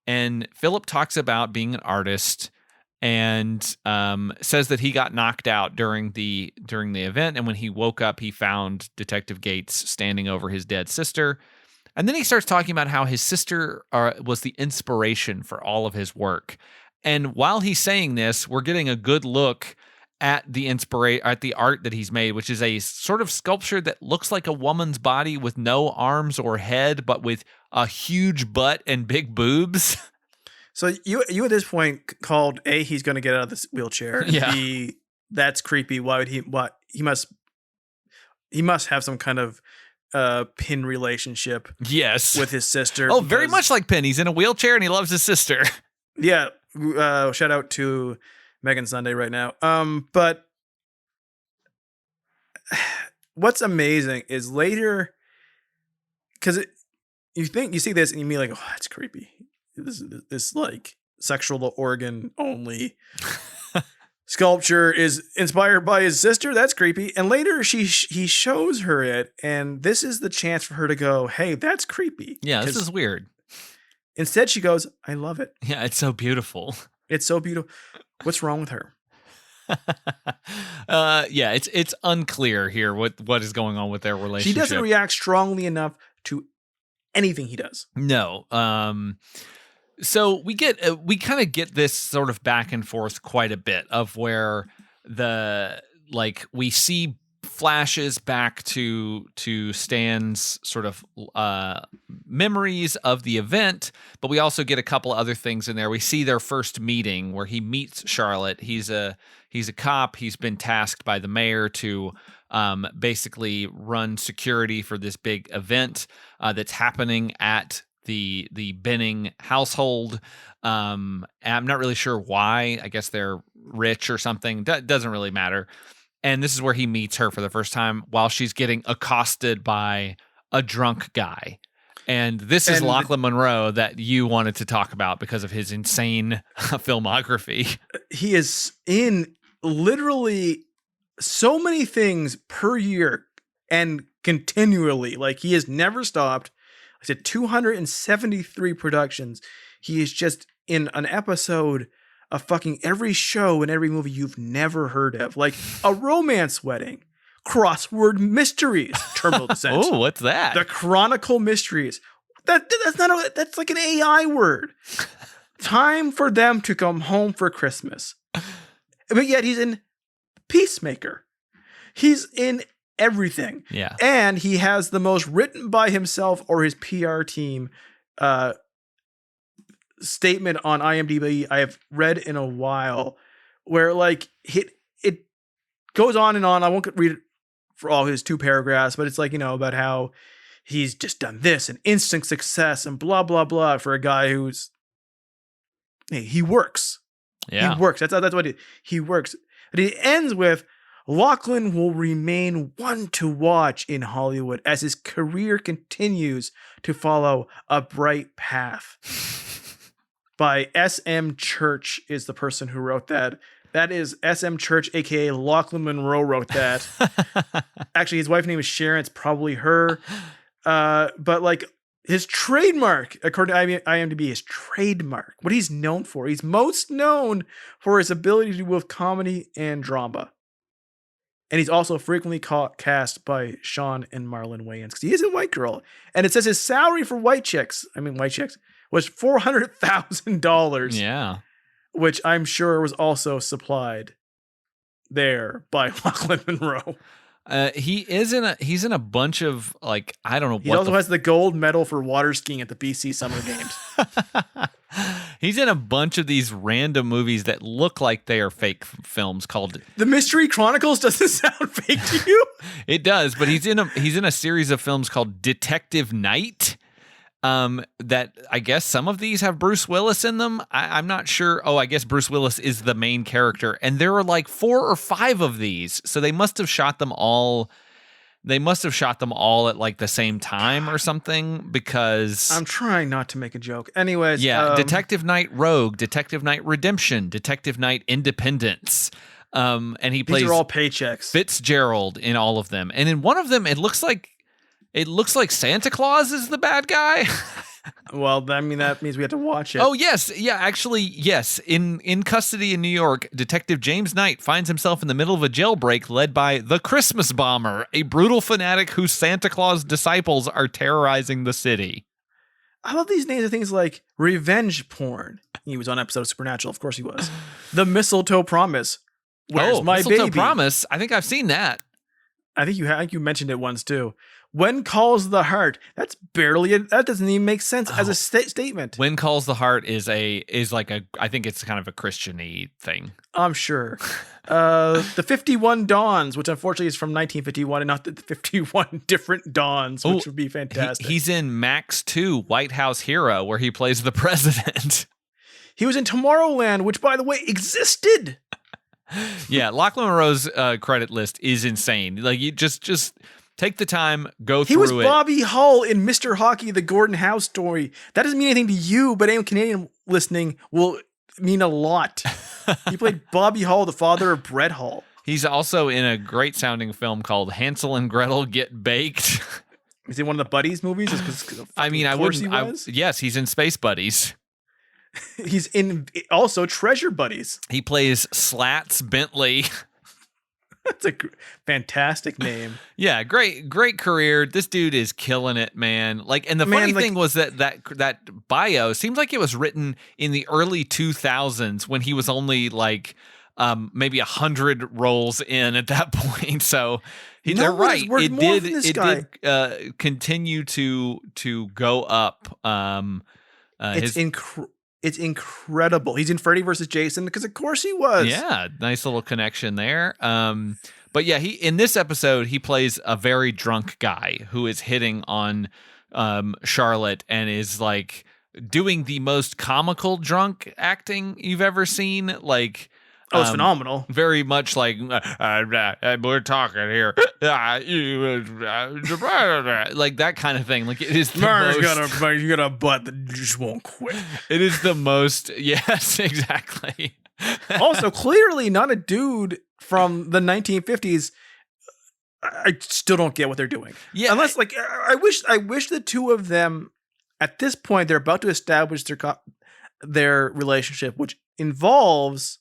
and Philip talks about being an artist and says that he got knocked out during the event, and when he woke up he found Detective Gates standing over his dead sister. And then he starts talking about how his sister was the inspiration for all of his work. And while he's saying this, we're getting a good look at the art that he's made, which is a sort of sculpture that looks like a woman's body with no arms or head, but with a huge butt and big boobs. So you at this point called A, he's going to get out of this wheelchair. And yeah. B, that's creepy. Why would he? What he must have some kind of Pin relationship. Yes. With his sister. Oh, very much like Pin. He's in a wheelchair and he loves his sister. Yeah. Shout out to Megan Sunday right now. But what's amazing is later, because you see this and you mean like, oh, that's creepy. This like sexual organ only sculpture is inspired by his sister. That's creepy. And later he shows her it, and this is the chance for her to go, hey, that's creepy. Yeah, this is weird. Instead she goes, I love it. Yeah, it's so beautiful. It's so beautiful. What's wrong with her? Yeah, it's unclear here what is going on with their relationship. She doesn't react strongly enough to anything he does. No. So we kind of get this sort of back and forth quite a bit of where we see flashes back to Stan's sort of memories of the event, but we also get a couple other things in there. We see their first meeting where he meets Charlotte. He's a cop. He's been tasked by the mayor to basically run security for this big event that's happening at the Benning household. I'm not really sure why. I guess they're rich or something. Doesn't really matter. And this is where he meets her for the first time while she's getting accosted by a drunk guy. And this is Lachlan Monroe that you wanted to talk about because of his insane filmography. He is in literally so many things per year and continually. Like, he has never stopped. I said 273 productions. He is just in an episode of fucking every show and every movie you've never heard of. Like A Romance Wedding, Crossword Mysteries, Terminal Descent. Oh, what's that? The Chronicle Mysteries. That's like an AI word. Time for Them to Come Home for Christmas. But yet he's in Peacemaker. He's in everything. Yeah. And he has the most written by himself or his PR team statement on IMDb I have read in a while, where like it goes on and on. I won't read it for all his 2 paragraphs, but it's like, about how he's just done this and instant success and blah, blah, blah for a guy who's, hey, he works. Yeah. He works. That's what he works. But it ends with Lachlan will remain one to watch in Hollywood as his career continues to follow a bright path. By S.M. Church is the person who wrote that. That is S.M. Church, a.k.a. Lachlan Monroe wrote that. Actually, his wife's name is Sharon. It's probably her. But like his trademark, according to IMDb, his trademark, what he's known for. He's most known for his ability to do both comedy and drama. And he's also frequently cast by Sean and Marlon Wayans because he is a white girl. And it says his salary for white chicks was $400,000. Yeah. Which I'm sure was also supplied there by Lachlan Monroe. He's in a bunch of, like, I don't know. He also has the gold medal for water skiing at the BC Summer Games. He's in a bunch of these random movies that look like they are fake films called The Mystery Chronicles. Doesn't sound fake to you? It does, but he's in a series of films called Detective Night. That I guess some of these have Bruce Willis in them. I'm not sure. Oh, I guess Bruce Willis is the main character. And there are like 4 or 5 of these. So they must have shot them all. They must have shot them all at like the same time or something, because I'm trying not to make a joke. Anyways. Yeah. Detective Night Rogue, Detective Night Redemption, Detective Night Independence. And he plays these are all paychecks. Fitzgerald in all of them. And in one of them, it looks like Santa Claus is the bad guy. Well, I mean, that means we have to watch it. Oh, yes. Yeah, actually, yes. In custody in New York, Detective James Knight finds himself in the middle of a jailbreak led by the Christmas Bomber, a brutal fanatic whose Santa Claus disciples are terrorizing the city. I love these names of things like revenge porn. He was on episode of Supernatural. Of course he was. The Mistletoe Promise. Where's my Mistletoe baby? Promise. I think I've seen that. I think you mentioned it once too. When Calls the Heart. That doesn't even make sense as a statement. When Calls the Heart is like I think it's kind of a Christian-y thing. I'm sure. The 51 Dawns, which unfortunately is from 1951 and not the 51 different Dawns, which would be fantastic. He's in Max 2, White House Hero, where he plays the president. He was in Tomorrowland, which by the way existed. Yeah, Lachlan Monroe's credit list is insane. Like, you just take the time, go through it. He was Bobby Hull in Mr. Hockey, the Gordon Howe story. That doesn't mean anything to you, but anyone Canadian listening will mean a lot. He played Bobby Hull, the father of Brett Hull. He's also in a great sounding film called Hansel and Gretel Get Baked. Is he one of the Buddies movies? I mean, yes, he's in Space Buddies. He's in also Treasure Buddies. He plays Slats Bentley. That's a fantastic name. Yeah, great career. This dude is killing it, man. Like, and the funny thing was that bio seems like it was written in the early 2000s when he was only like maybe 100 roles in at that point. So They're right. It did continue to go up. It's incredible. He's in Freddy versus Jason because of course he was. Yeah, nice little connection there. But yeah, in this episode he plays a very drunk guy who is hitting on Charlotte and is like doing the most comical drunk acting you've ever seen. Like, it's phenomenal. Very much like we're talking here, like that kind of thing. Like it is. You got a butt that just won't quit. It is the most. Yes, exactly. Also, clearly not a dude from the 1950s. I still don't get what they're doing. Yeah, unless like I wish the two of them at this point they're about to establish their relationship, which involves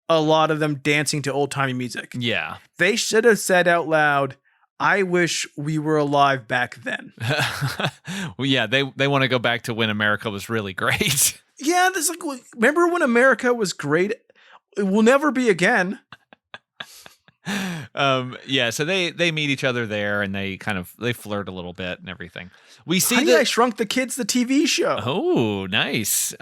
a lot of them dancing to old-timey music. Yeah. They should have said out loud, I wish we were alive back then. Well, yeah, they want to go back to when America was really great. Yeah, this like remember when America was great? It will never be again. Yeah, so they meet each other there and they flirt a little bit and everything. We see Honey, I Shrunk the Kids, the TV show. Oh, nice.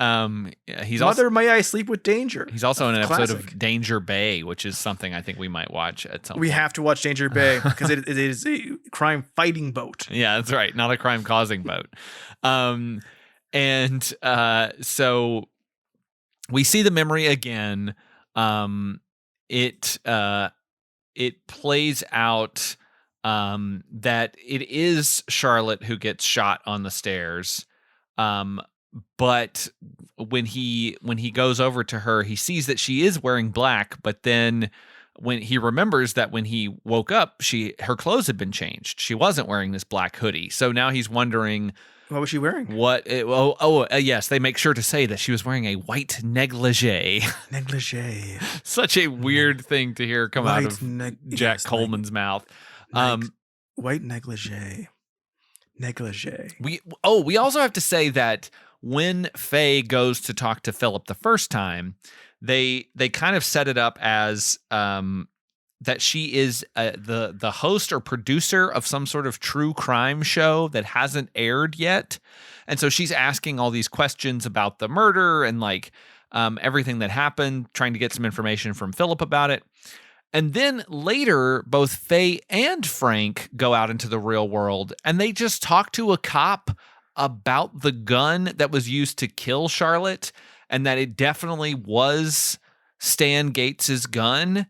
He's Mother, May I Sleep with Danger. He's also in an episode of Danger Bay, which is something I think we might watch at some point. We have to watch Danger Bay because it is a crime fighting boat. Yeah, that's right. Not a crime causing boat. So we see the memory again. It plays out that it is Charlotte who gets shot on the stairs. But when he goes over to her, he sees that she is wearing black, but then when he remembers that when he woke up, her clothes had been changed. She wasn't wearing this black hoodie. So now he's wondering, what was she wearing? Yes, they make sure to say that she was wearing a white negligee. Negligee. Such a weird thing to hear come out of Jack Coleman's mouth. White negligee. Negligee. We also have to say that when Faye goes to talk to Philip the first time, they kind of set it up as that she is the host or producer of some sort of true crime show that hasn't aired yet. And so she's asking all these questions about the murder and like everything that happened, trying to get some information from Philip about it. And then later, both Faye and Frank go out into the real world and they just talk to a cop about the gun that was used to kill Charlotte and that it definitely was Stan Gates's gun.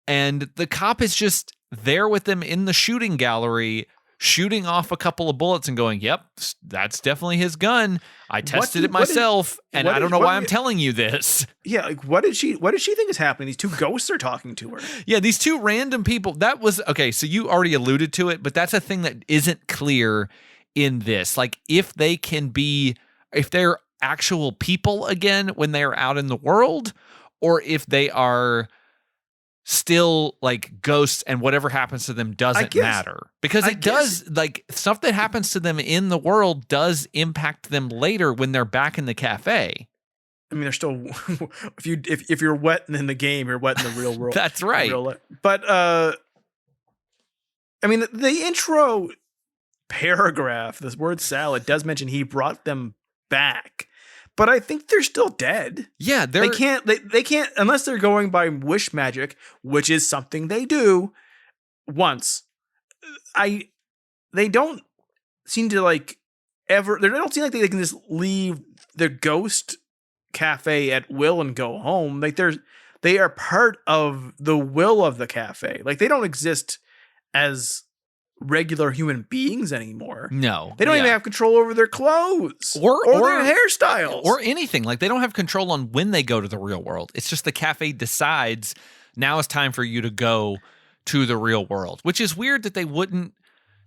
And the cop is just there with them in the shooting gallery, shooting off a couple of bullets and going, yep, that's definitely his gun. I tested it myself, and I don't know why I'm telling you this. Yeah, like what did she think is happening? These two ghosts are talking to her. Yeah, these two random people. That was, okay, so you already alluded to it, but that's a thing that isn't clear in this. Like, if they're actual people again when they're out in the world, or if they are still like ghosts and whatever happens to them doesn't matter, because it does, like, stuff that happens to them in the world does impact them later when they're back in the cafe. I mean, they're still if you're wet in the game, you're wet in the real world. That's right. But I mean, the intro paragraph, this word salad, does mention he brought them back. But I think they're still dead. Yeah, they can't unless they're going by wish magic, which is something they do once. They don't seem to like ever. They don't seem like they can just leave the ghost cafe at will and go home. Like they are part of the will of the cafe. Like they don't exist as regular human beings anymore. No, they don't even have control over their clothes or their hairstyles or anything. Like they don't have control on when they go to the real world. It's just the cafe decides now it's time for you to go to the real world, which is weird that they wouldn't,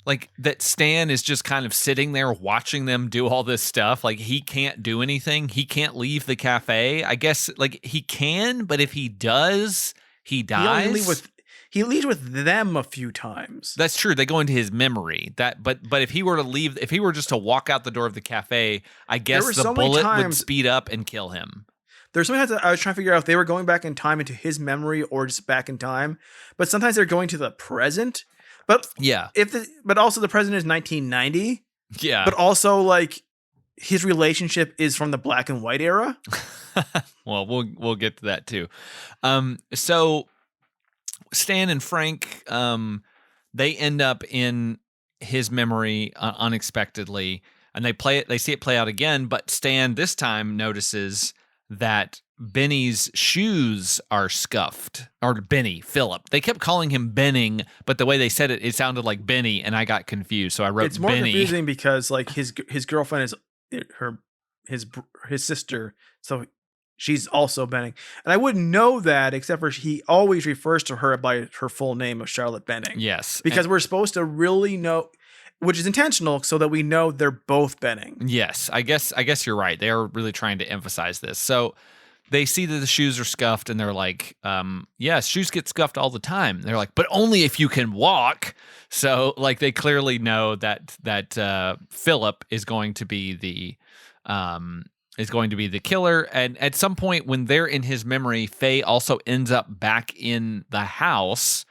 like, that Stan is just kind of sitting there watching them do all this stuff. Like, he can't do anything. He can't leave the cafe. I guess, like, he can, but if he does, he dies. He leaves with them a few times. That's true. They go into his memory. But if he were to leave, if he were just to walk out the door of the cafe, I guess the bullet would speed up and kill him. There's sometimes I was trying to figure out if they were going back in time into his memory or just back in time. But sometimes they're going to the present. But yeah, but also the president is 1990. Yeah. But also like his relationship is from the black and white era. Well, we'll get to that too. So Stan and Frank, they end up in his memory unexpectedly, and they see it play out again. But Stan this time notices that Benny's shoes are scuffed, or Philip. They kept calling him Benning, but the way they said it, it sounded like Benny, and I got confused. So I wrote It's more Benny. confusing because like his girlfriend is his sister, so she's also Benning. And I wouldn't know that except for he always refers to her by her full name of Charlotte Benning. Yes. Because we're supposed to really know, which is intentional, so that we know they're both Benning. Yes, I guess you're right. They are really trying to emphasize this. So they see that the shoes are scuffed, and they're like, "Yeah, shoes get scuffed all the time." They're like, "But only if you can walk." So like they clearly know that Philip is going to be the killer. And at some point when they're in his memory, Faye also ends up back in the house.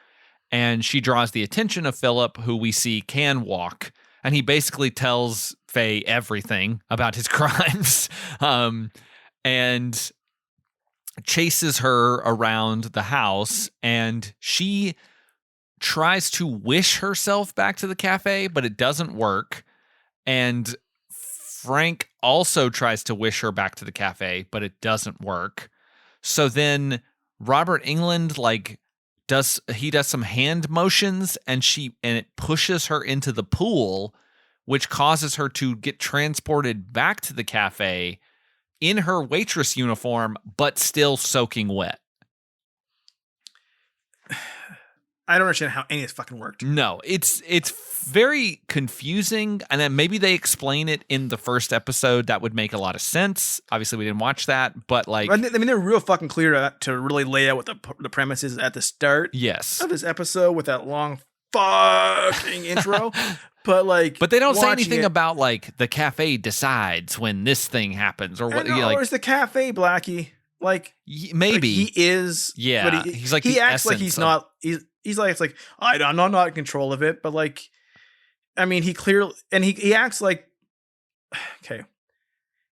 And she draws the attention of Philip, who we see can walk. And he basically tells Faye everything about his crimes and chases her around the house. And she tries to wish herself back to the cafe, but it doesn't work. And Frank also tries to wish her back to the cafe, but it doesn't work. So then Robert Englad does some hand motions, and it pushes her into the pool, which causes her to get transported back to the cafe in her waitress uniform, but still soaking wet. I don't understand how any of this fucking worked. No, it's very confusing, and then maybe they explain it in the first episode. That would make a lot of sense. Obviously, we didn't watch that, but like, I mean, they're real fucking clear to really lay out what the premise is at the start. Yes, of this episode with that long fucking intro. But they don't say anything about like the cafe decides when this thing happens or what. Or is the cafe Blackie? Like maybe he is. Yeah, but he's like he acts like he's not. He's like, it's like I'm not in control of it, but like, I mean, he clearly, and he acts like, okay,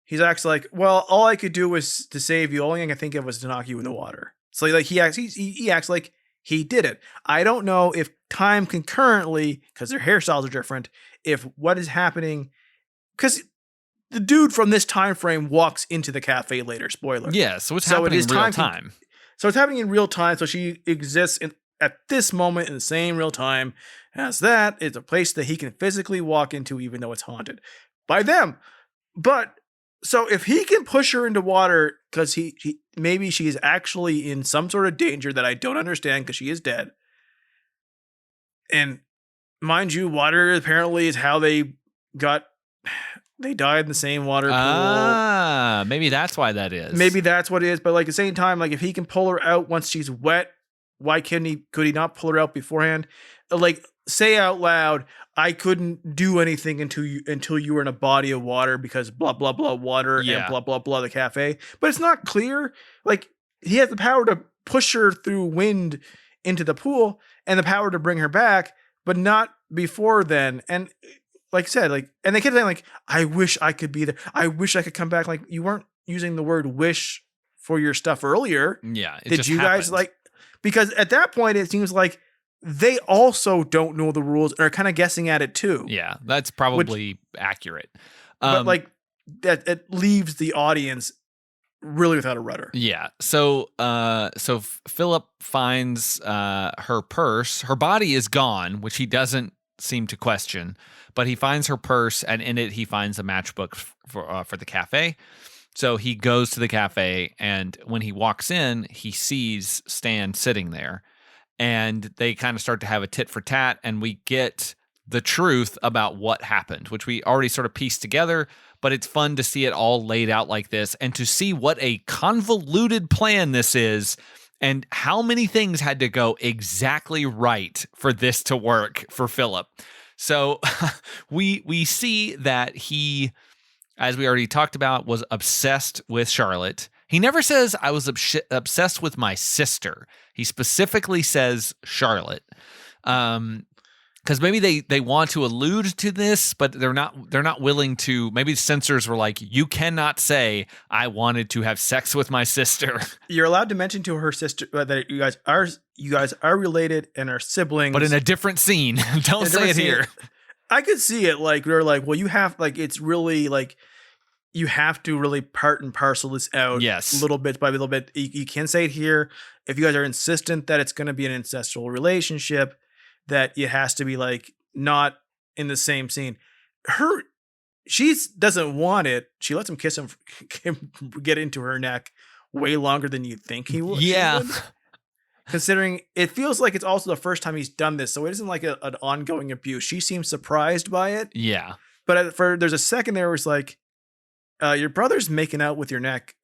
he acts like, well, all I could do was to save you. Only thing I could think of was to knock you in the water. So like he acts like he did it. I don't know if time concurrently, because their hairstyles are different, if what is happening, because the dude from this time frame walks into the cafe later. Spoiler. Yeah, so it's happening in real time. So it's happening in real time. So she exists at this moment in the same real time as that. It's a place that he can physically walk into, even though it's haunted by them. But so if he can push her into water because he maybe she is actually in some sort of danger that I don't understand because she is dead. And mind you, water apparently is how they died in the same water pool. Ah, maybe that's why that is. Maybe that's what it is. But like at the same time, like if he can pull her out once she's wet, why could he not pull her out beforehand? Like say out loud, I couldn't do anything until you were in a body of water because blah blah blah water and blah blah blah the cafe. But it's not clear. Like he has the power to push her through wind into the pool and the power to bring her back, but not before then. And like I said, like, and they kept saying like, I wish I could be there. I wish I could come back. Like you weren't using the word wish for your stuff earlier. Yeah. Did you guys like? Because at that point, it seems like they also don't know the rules and are kind of guessing at it too. Yeah, that's probably accurate. But like that, it leaves the audience really without a rudder. Yeah. So Philip finds her purse. Her body is gone, which he doesn't seem to question. But he finds her purse, and in it he finds a matchbook for the cafe. So he goes to the cafe, and when he walks in, he sees Stan sitting there. And they kind of start to have a tit for tat, and we get the truth about what happened, which we already sort of pieced together, but it's fun to see it all laid out like this and to see what a convoluted plan this is and how many things had to go exactly right for this to work for Philip. So we see that he, as we already talked about, was obsessed with Charlotte. He never says, I was obsessed with my sister. He specifically says Charlotte. because maybe they want to allude to this, but they're not willing to. Maybe censors were like, you cannot say I wanted to have sex with my sister. You're allowed to mention to her sister that you guys are related and are siblings, but in a different scene. Don't say it here. I could see it like they're like, well, you have like, it's really like you have to really part and parcel this out. Yes, little bit by little bit. You can say it here if you guys are insistent that it's going to be an incestual relationship, that it has to be like not in the same scene. She doesn't want it. She lets him kiss him, get into her neck way longer than you'd think he would. Yeah. Considering it feels like it's also the first time he's done this, so it isn't like an ongoing abuse. She seems surprised by it. Yeah. But there's a second there where it's like, your brother's making out with your neck.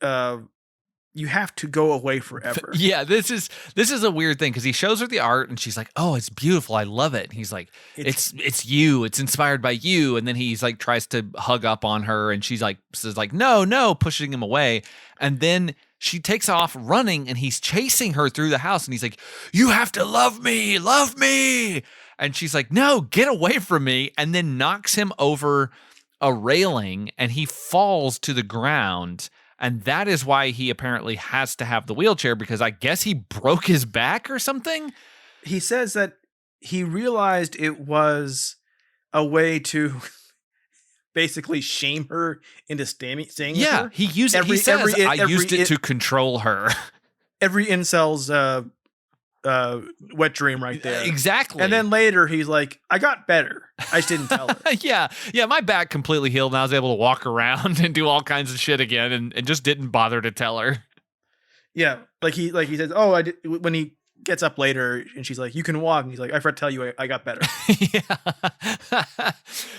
You have to go away forever. Yeah, this is a weird thing because he shows her the art and she's like, "Oh, it's beautiful. I love it." And he's like, "It's you. It's inspired by you." And then he's like tries to hug up on her and she's like says like, "No," pushing him away. And then she takes off running and he's chasing her through the house and he's like, "You have to love me. Love me." And she's like, "No, get away from me." And then knocks him over a railing and he falls to the ground. And that is why he apparently has to have the wheelchair, because I guess he broke his back or something. He says that he realized it was a way to basically shame her into staying with her. He used it. He says, I used it to control her. Every incel's wet dream right there. Exactly. And then later he's like, I got better. I just didn't tell her. Yeah, my back completely healed and I was able to walk around and do all kinds of shit again and just didn't bother to tell her. Yeah, like he says, "Oh, I did," when he gets up later and she's like, "You can walk." And he's like, "I forgot to tell you I got better." Yeah.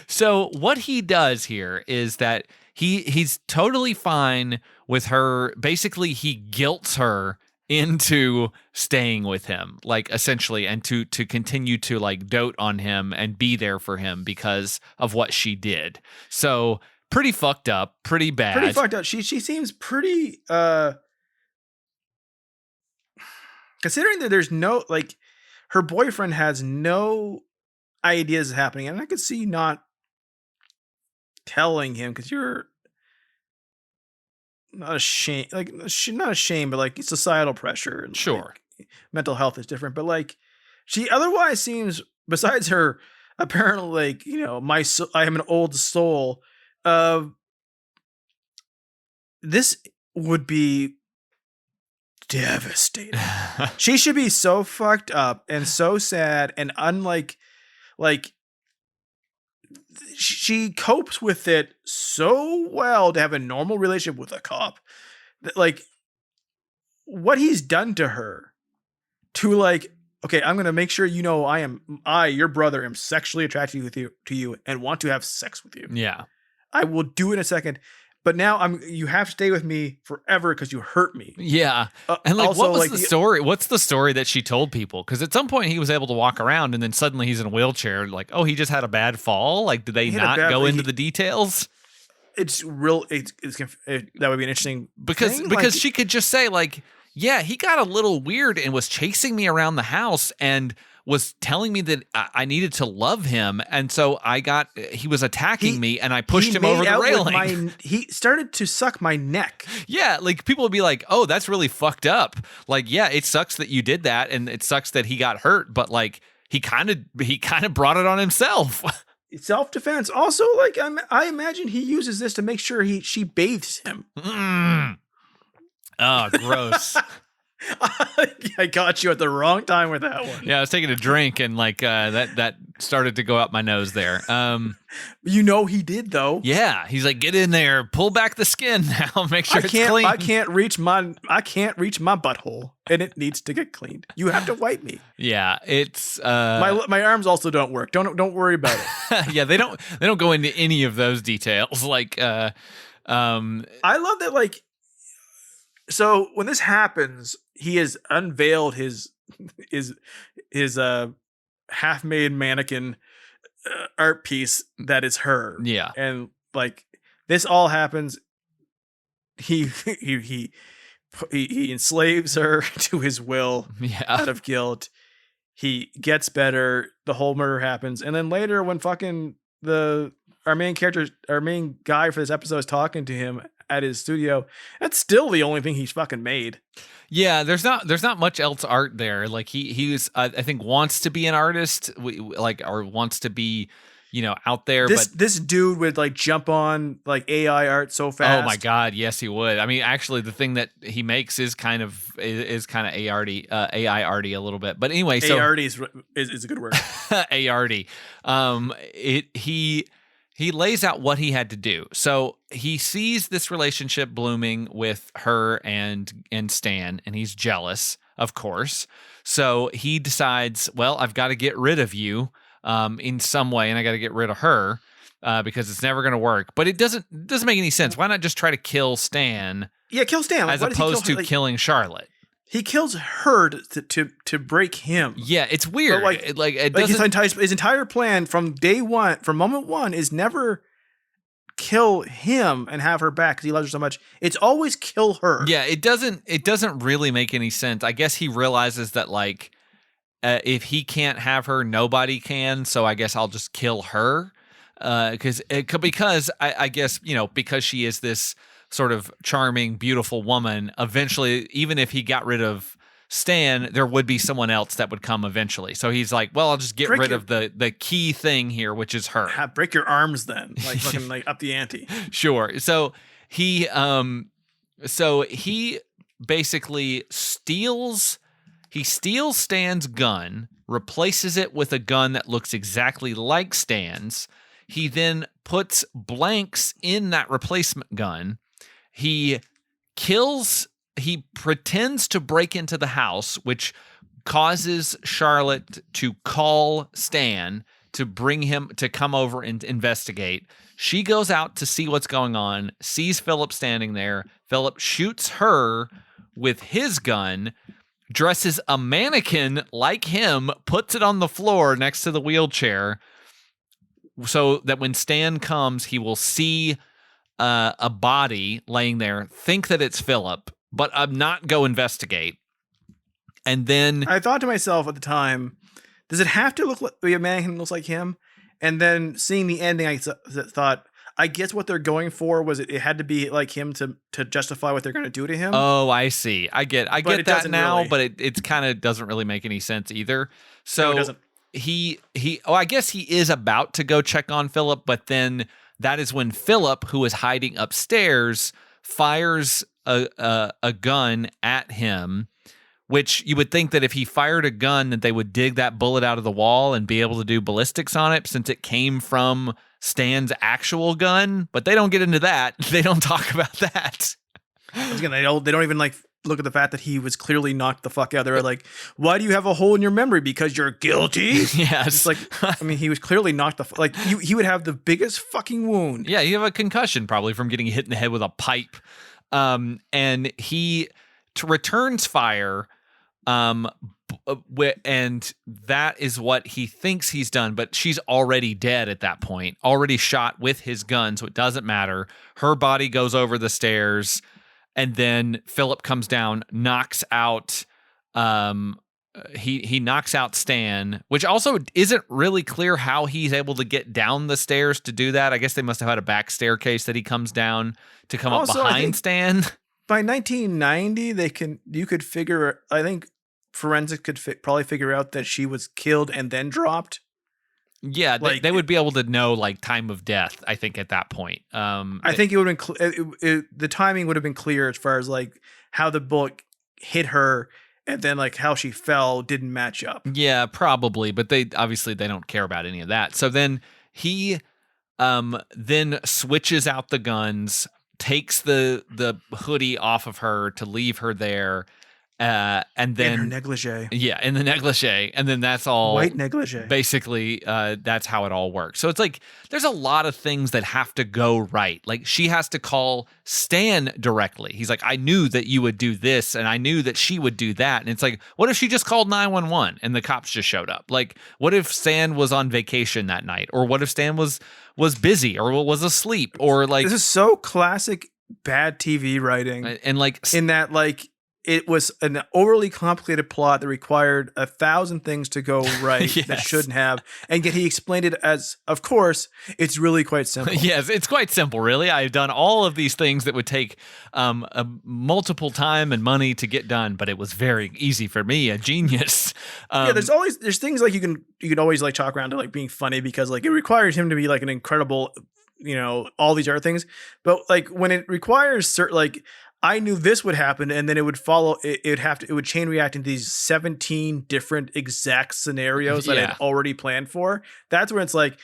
So what he does here is that he's totally fine with her. Basically, he guilts her into staying with him, like essentially, and to continue to like dote on him and be there for him because of what she did. So pretty fucked up, pretty bad. Pretty fucked up. She seems pretty considering that there's no, like, her boyfriend has no ideas happening, and I could see not telling him because you're not ashamed, like not ashamed, but like societal pressure. And sure, like, mental health is different, but like she otherwise seems, besides her apparently like, you know, I am an old soul. This would be devastating. She should be so fucked up and so sad and unlike, like, she copes with it so well to have a normal relationship with a cop. Like, what he's done to her to like, okay, I'm going to make sure you know I, your brother, am sexually attracted to you and want to have sex with you. Yeah. I will do it in a second. But now you have to stay with me forever because you hurt me. Yeah. And like, also, what was like the story? What's the story that she told people? Because at some point he was able to walk around and then suddenly he's in a wheelchair. Like, oh, he just had a bad fall? Like, did they not go into the details? It's real. That would be an interesting because like, she could just say like, yeah, he got a little weird and was chasing me around the house and was telling me that I needed to love him. And so he was attacking me and I pushed him over the railing. He started to suck my neck. Yeah. Like people would be like, oh, that's really fucked up. Like, yeah, it sucks that you did that. And it sucks that he got hurt, but like he kind of brought it on himself. Self-defense. Also, like I imagine he uses this to make sure she bathes him. Oh, gross. I got you at the wrong time with that one. Yeah, I was taking a drink and like that started to go up my nose there. You know he did though. Yeah, he's like, get in there, pull back the skin now, make sure it's clean. I can't reach my butthole, and it needs to get cleaned. You have to wipe me. Yeah, it's my arms also don't work. Don't worry about it. Yeah, they don't go into any of those details. Like, I love that. Like, so when this happens, he has unveiled his half-made mannequin art piece that is her. Yeah. And like this all happens. He enslaves her to his will out of guilt. He gets better. the whole murder happens. And then later when fucking our main guy for this episode is talking to him at his studio, that's still the only thing he's fucking made. Yeah, there's not much else art there. Like he was, I think, wants to be an artist, or wants to be, out there. This dude would like jump on like AI art so fast. Oh my god, yes, he would. I mean, actually, the thing that he makes is kind of AI arty a little bit. But anyway, so arty is a good word. arty. He lays out what he had to do. So he sees this relationship blooming with her and Stan, and he's jealous, of course. So he decides, well, I've got to get rid of you in some way, and I got to get rid of her because it's never going to work. But it doesn't make any sense. Why not just try to kill Stan? Yeah, kill Stan. As opposed to killing Charlotte. He kills her to break him. Yeah, it's weird. His entire plan from day one, from moment one, is never kill him and have her back because he loves her so much. It's always kill her. Yeah, it doesn't really make any sense. I guess he realizes that if he can't have her, nobody can. So I guess I'll just kill her because I guess because she is this sort of charming, beautiful woman, eventually, even if he got rid of Stan, there would be someone else that would come eventually. So he's like, well, I'll just get rid of the key thing here, which is her. Break your arms then, fucking up the ante. Sure. So he basically steals Stan's gun, replaces it with a gun that looks exactly like Stan's. He then puts blanks in that replacement gun. He pretends to break into the house, which causes Charlotte to call Stan to bring him to come over and investigate. She goes out to see what's going on, sees Philip standing there. Philip shoots her with his gun, dresses a mannequin like him, puts it on the floor next to the wheelchair so that when Stan comes, he will see a body laying there, think that it's Philip, but not go investigate. And then I thought to myself at the time, does it have to look like a mannequin looks like him? And then seeing the ending, I thought, I guess what they're going for was it had to be like him to justify what they're going to do to him. Oh, I see. I get that now, really. But it kind of doesn't really make any sense either. So no, it doesn't. I guess he is about to go check on Philip, but then that is when Philip, who is hiding upstairs, fires a gun at him, which you would think that if he fired a gun that they would dig that bullet out of the wall and be able to do ballistics on it since it came from Stan's actual gun, but they don't get into that. They don't talk about that. Again, they don't even look at the fact that he was clearly knocked the fuck out. They're like, why do you have a hole in your memory? Because you're guilty? Yeah. It's he was clearly knocked the he would have the biggest fucking wound. Yeah, you have a concussion probably from getting hit in the head with a pipe. And he returns fire, and that is what he thinks he's done, but she's already dead at that point, already shot with his gun, so it doesn't matter. Her body goes over the stairs, and then Philip comes down, knocks out he knocks out Stan, which also isn't really clear how he's able to get down the stairs to do that. I guess they must have had a back staircase that he comes down to come up behind Stan. By 1990, you could figure, I think forensics could probably figure out that she was killed and then dropped. Yeah, they would be able to know time of death, I think, at that point. I think it would have been the timing would have been clear as far as how the bullet hit her and then how she fell didn't match up. Yeah, probably, but they don't care about any of that. So then he then switches out the guns, takes the hoodie off of her to leave her there. And then in her negligee. Yeah, in the negligee. And then that's all white negligee. Basically, that's how it all works. So it's there's a lot of things that have to go right. She has to call Stan directly. He's like, I knew that you would do this, and I knew that she would do that. And it's what if she just called 911 and the cops just showed up? What if Stan was on vacation that night? Or what if Stan was busy or was asleep? Or this is so classic bad TV writing. And in that it was an overly complicated plot that required 1,000 things to go right yes. that shouldn't have. And yet he explained it as, of course, it's really quite simple. Yes, it's quite simple, really. I've done all of these things that would take a multiple time and money to get done, but it was very easy for me, a genius. Yeah, there's things like you can always like talk around to like being funny because like it requires him to be like an incredible, all these other things. But like when it requires certain like, I knew this would happen, and then it would follow. It would chain react into these 17 different exact scenarios that I had already planned for. That's where it's like,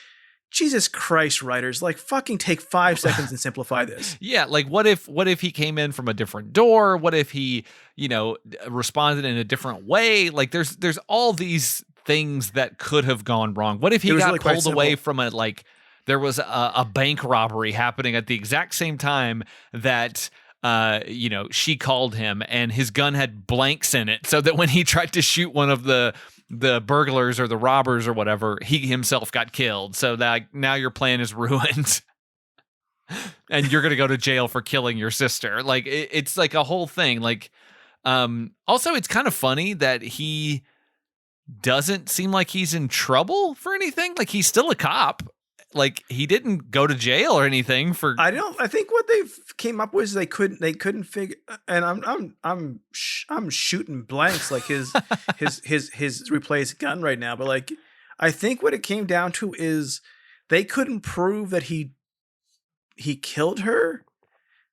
Jesus Christ, writers, like fucking take 5 seconds and simplify this. Yeah, like what if he came in from a different door? What if he, responded in a different way? Like there's all these things that could have gone wrong. What if he got really pulled away from there was a bank robbery happening at the exact same time that she called him and his gun had blanks in it so that when he tried to shoot one of the burglars or the robbers or whatever, he himself got killed. So that now your plan is ruined and you're going to go to jail for killing your sister. Like it's like a whole thing. Like, also it's kind of funny that he doesn't seem like he's in trouble for anything. Like he's still a cop. Like he didn't go to jail or anything for. I think what they came up with is they couldn't figure. And I'm shooting blanks like his replaced gun right now. But like, I think what it came down to is they couldn't prove that he killed her,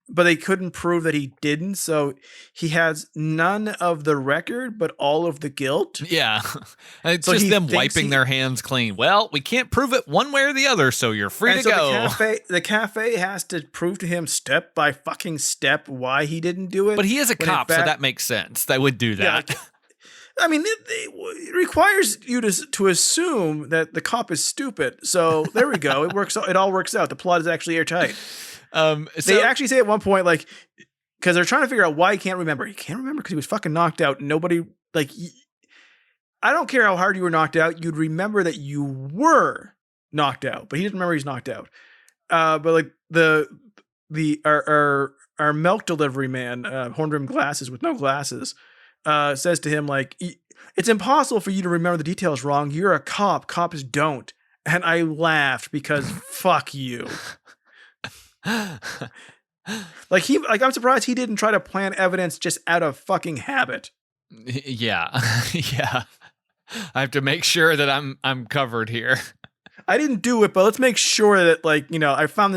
but they couldn't prove that he didn't. So he has none of the record, but all of the guilt. Yeah. It's just them wiping their hands clean. Well, we can't prove it one way or the other, so you're free to go. The cafe has to prove to him step by fucking step why he didn't do it. But he is a cop, so that makes sense. They would do that. Yeah, I mean, it requires you to assume that the cop is stupid. So there we go. It all works out. The plot is actually airtight. They actually say at one point, like, because they're trying to figure out why he can't remember. He can't remember because he was fucking knocked out. Nobody, like, I don't care how hard you were knocked out. You'd remember that you were knocked out, but he didn't remember he's knocked out. But like our milk delivery man, horn-rimmed glasses with no glasses, says to him like, it's impossible for you to remember the details wrong. You're a cop. Cops don't. And I laughed because fuck you. I'm surprised he didn't try to plant evidence just out of fucking habit. Yeah. Yeah. I have to make sure that I'm covered here. I didn't do it, but let's make sure that I found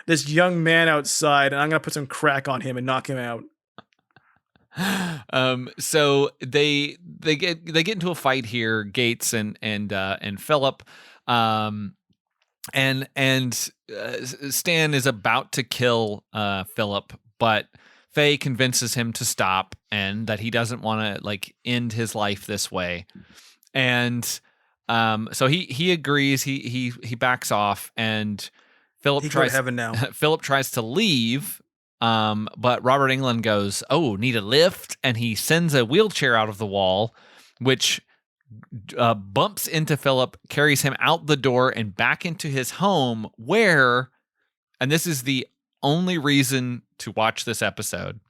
this young man outside and I'm going to put some crack on him and knock him out. So they get into a fight here, Gates and Philip. And Stan is about to kill Philip, but Faye convinces him to stop and that he doesn't want to like end his life this way. And so he agrees. He backs off, and Philip tries heaven now. Philip tries to leave, but Robert Englad goes, "Oh, need a lift?" And he sends a wheelchair out of the wall, which bumps into Philip, carries him out the door and back into his home where, and this is the only reason to watch this episode,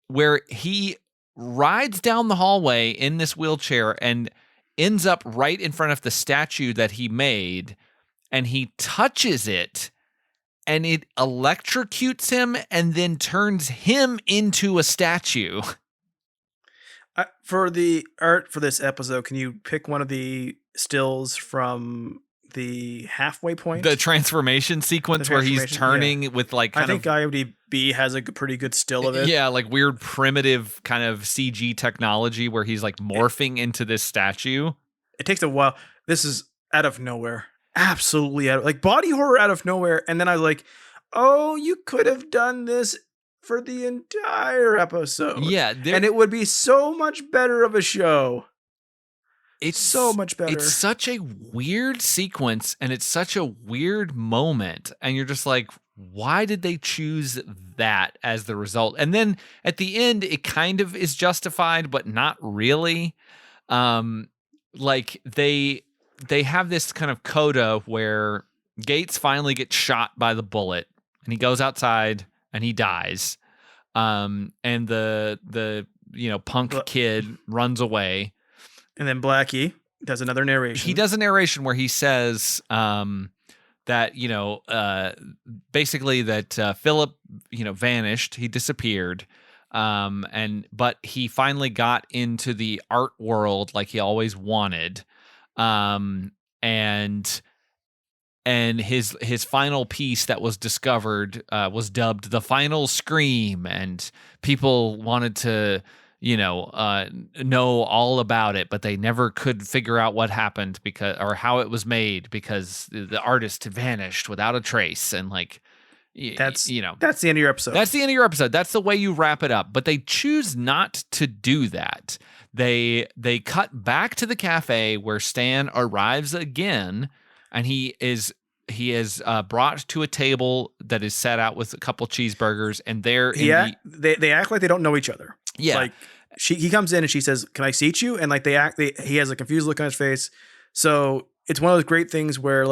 where he rides down the hallway in this wheelchair and ends up right in front of the statue that he made, and he touches it and it electrocutes him and then turns him into a statue. For the art for this episode, can you pick one of the stills from the halfway point? The transformation sequence where he's turning with like I think IMDb has a pretty good still of it. Yeah, like weird primitive kind of CG technology where he's like morphing into this statue. It takes a while. This is out of nowhere. Absolutely like body horror out of nowhere. And then I was like, oh, you could have done this for the entire episode. Yeah. And it would be so much better of a show. It's so much better. It's such a weird sequence and it's such a weird moment. And you're just like, why did they choose that as the result? And then at the end, it kind of is justified, but not really. Like they have this kind of coda where Gates finally gets shot by the bullet and he goes outside and he dies. And the punk kid runs away. And then Blackie does another narration. He does a narration where he says that, basically that Philip, vanished. He disappeared. But he finally got into the art world like he always wanted. And his final piece that was discovered was dubbed "The Final Scream," and people wanted to, know all about it, but they never could figure out what happened or how it was made because the artist vanished without a trace. And that's the end of your episode. That's the end of your episode. That's the way you wrap it up. But they choose not to do that. They cut back to the cafe where Stan arrives again. And he is brought to a table that is set out with a couple cheeseburgers, and they act like they don't know each other. Yeah, like he comes in and she says, "Can I seat you?" And he has a confused look on his face. So it's one of those great things where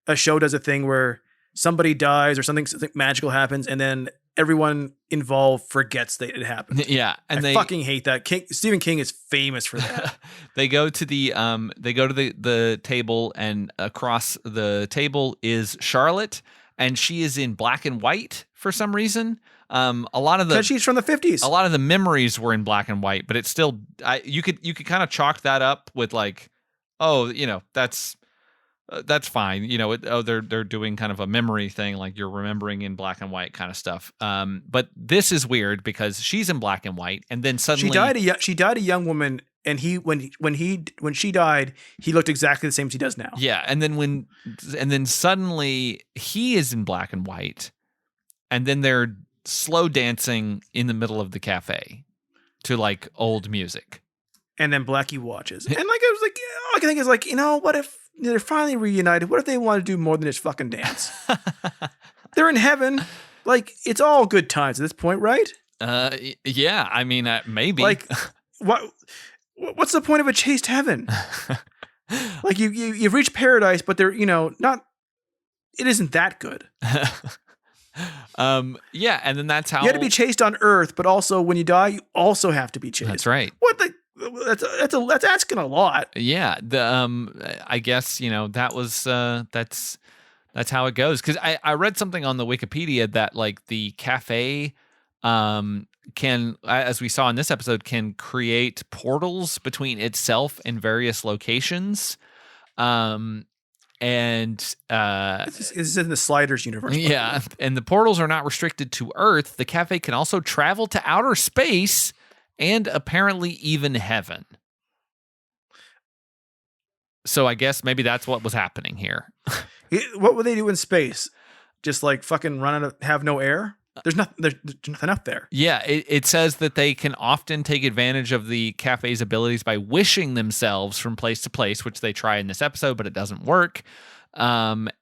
a show does a thing where somebody dies or something magical happens, and then everyone involved forgets that it happened. Yeah, and I fucking hate that. Stephen King is famous for that. They go to the table, and across the table is Charlotte, and she is in black and white for some reason. Because she's from the 50s. A lot of the memories were in black and white, but it's still you could kind of chalk that up with that's fine. They're doing kind of a memory thing, like you're remembering in black and white kind of stuff. But this is weird because she's in black and white, and then suddenly she died a young woman, and when she died, he looked exactly the same as he does now. Yeah, and then suddenly he is in black and white, and then they're slow dancing in the middle of the cafe to old music, and then Blackie watches, and I was like, all I can think is what if they're finally reunited? What if they want to do more than just fucking dance? They're in heaven. It's all good times at this point, right? Yeah. I mean, maybe. What's the point of a chaste heaven? You've reached paradise, but they're not. It isn't that good. Yeah, and then that's how you had to be chaste on Earth, but also when you die, you also have to be chaste. That's right. What the. That's asking a lot. Yeah, I guess that was that's how it goes. Because I read something on the Wikipedia that the cafe can, as we saw in this episode, can create portals between itself and various locations. And this is in the Sliders universe. Yeah, and the portals are not restricted to Earth. The cafe can also travel to outer space. And apparently even heaven. So I guess maybe that's what was happening here. What would they do in space? Just fucking have no air? There's nothing up there. Yeah, it says that they can often take advantage of the cafe's abilities by wishing themselves from place to place, which they try in this episode, but it doesn't work. And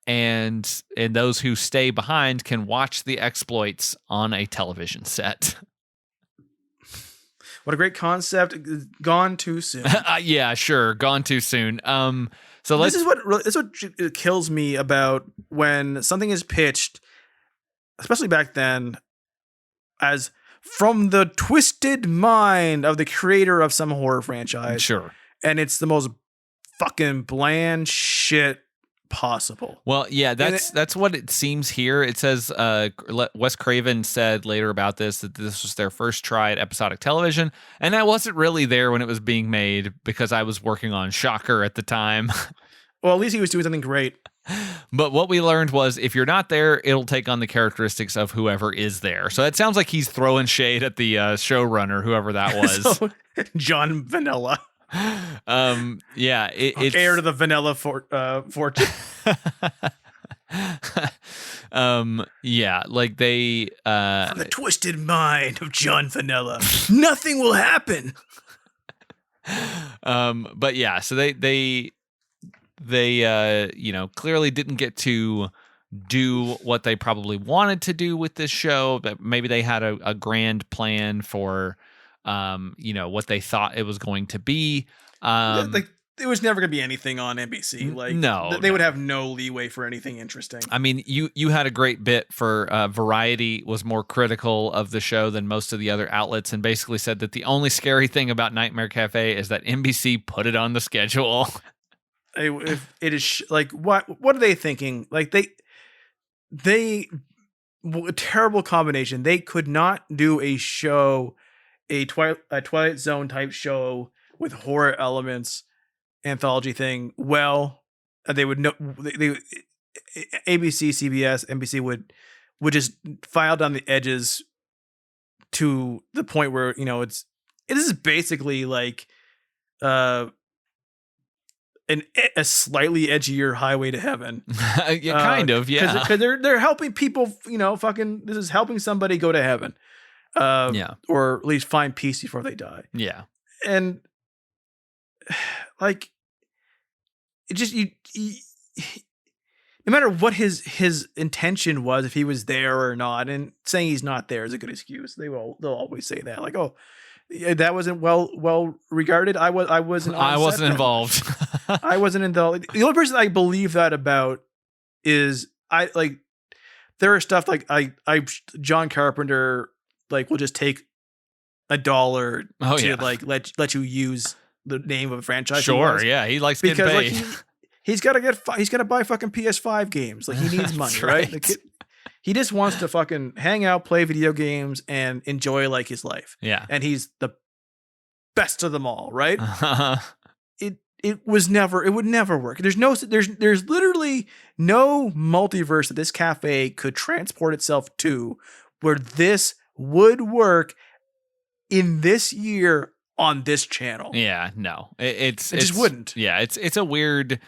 those who stay behind can watch the exploits on a television set. What a great concept. Gone too soon. Yeah, sure. Gone too soon. So this is what kills me about when something is pitched, especially back then, as from the twisted mind of the creator of some horror franchise. Sure. And it's the most fucking bland shit possible. Well, yeah, that's what it seems here. It says Wes Craven said later about this that this was their first try at episodic television, and I wasn't really there when it was being made because I was working on Shocker at the time. Well, at least he was doing something great. But what we learned was if you're not there, it'll take on the characteristics of whoever is there. So it sounds like he's throwing shade at the showrunner, whoever that was. John Vanilla. Yeah, it's heir to the Vanilla fortune. Yeah, they from the twisted mind of John Vanilla, nothing will happen. But yeah, so they clearly didn't get to do what they probably wanted to do with this show, but maybe they had a grand plan for what they thought it was going to be. They it was never going to be anything on NBC. Like, they would have no leeway for anything interesting. I mean, you had a great bit for Variety was more critical of the show than most of the other outlets, and basically said that the only scary thing about Nightmare Cafe is that NBC put it on the schedule. If it is like, what are they thinking? Like, they a terrible combination. They could not do a show, a Twilight Zone type show with horror elements, anthology thing. Well, they would know. They ABC, CBS, NBC would just file down the edges to the point where, you know, it is basically like a slightly edgier Highway to Heaven. Yeah, kind of, yeah. Because they're helping people, you know, fucking, this is helping somebody go to heaven. Yeah. Or at least find peace before they die. Yeah. And like, it just, no matter what his intention was, if he was there or not, and saying he's not there is a good excuse. They'll always say that, like, oh, that wasn't well regarded. I wasn't involved. I wasn't involved. The only person I believe that about is there are stuff like John Carpenter like will just take $1 to like let you use the name of a franchise. Sure, yeah, he likes getting paid. Like, he's got to buy fucking PS5 games. Like, he needs money, right? The kid, he just wants to fucking hang out, play video games, and enjoy like his life. Yeah, and he's the best of them all, right? It would never work. There's literally no multiverse that this cafe could transport itself to where this would work in this year on this channel. Yeah, no, it just wouldn't. Yeah, it's a weird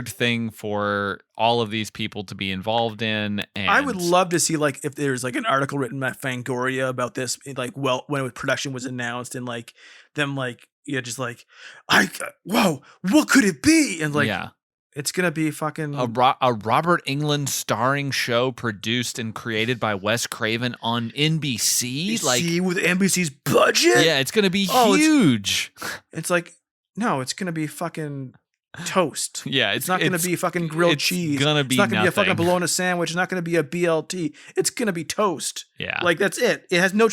thing for all of these people to be involved in. And I would love to see, like, if there's like an article written by Fangoria about this, like, well, when production was announced, and like them, like, just like, whoa, what could it be? And like, yeah, it's gonna be fucking a Robert Englad starring show produced and created by Wes Craven on NBC. Like, with NBC's budget, yeah, it's gonna be huge. It's like, no, it's gonna be fucking toast. Yeah, it's not going to be fucking grilled cheese. It's not going to be a fucking bologna sandwich. It's not going to be a BLT. It's going to be toast. Yeah, like, that's it. It has no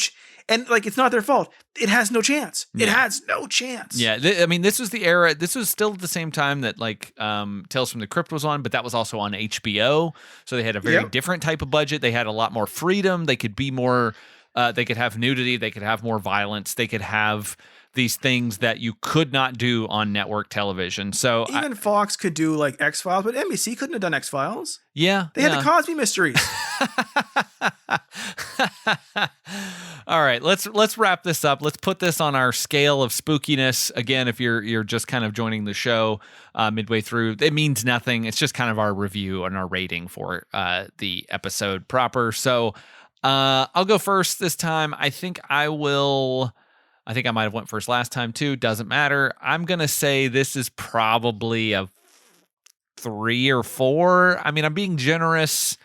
and like, it's not their fault. It has no chance. Yeah. It has no chance. Yeah, I mean, this was the era. This was still at the same time that like Tales from the Crypt was on, but that was also on HBO. So they had a very different type of budget. They had a lot more freedom. They could be more. They could have nudity. They could have more violence. They could have these things that you could not do on network television. So even Fox could do like X-Files, but NBC couldn't have done X-Files. Yeah. They had the Cosby Mysteries. All right, let's wrap this up. Let's put this on our scale of spookiness. Again, if you're just kind of joining the show midway through, it means nothing. It's just kind of our review and our rating for the episode proper. So I'll go first this time. I think I might have went first last time too. Doesn't matter. I'm going to say this is probably a 3 or 4. I mean, I'm being generous,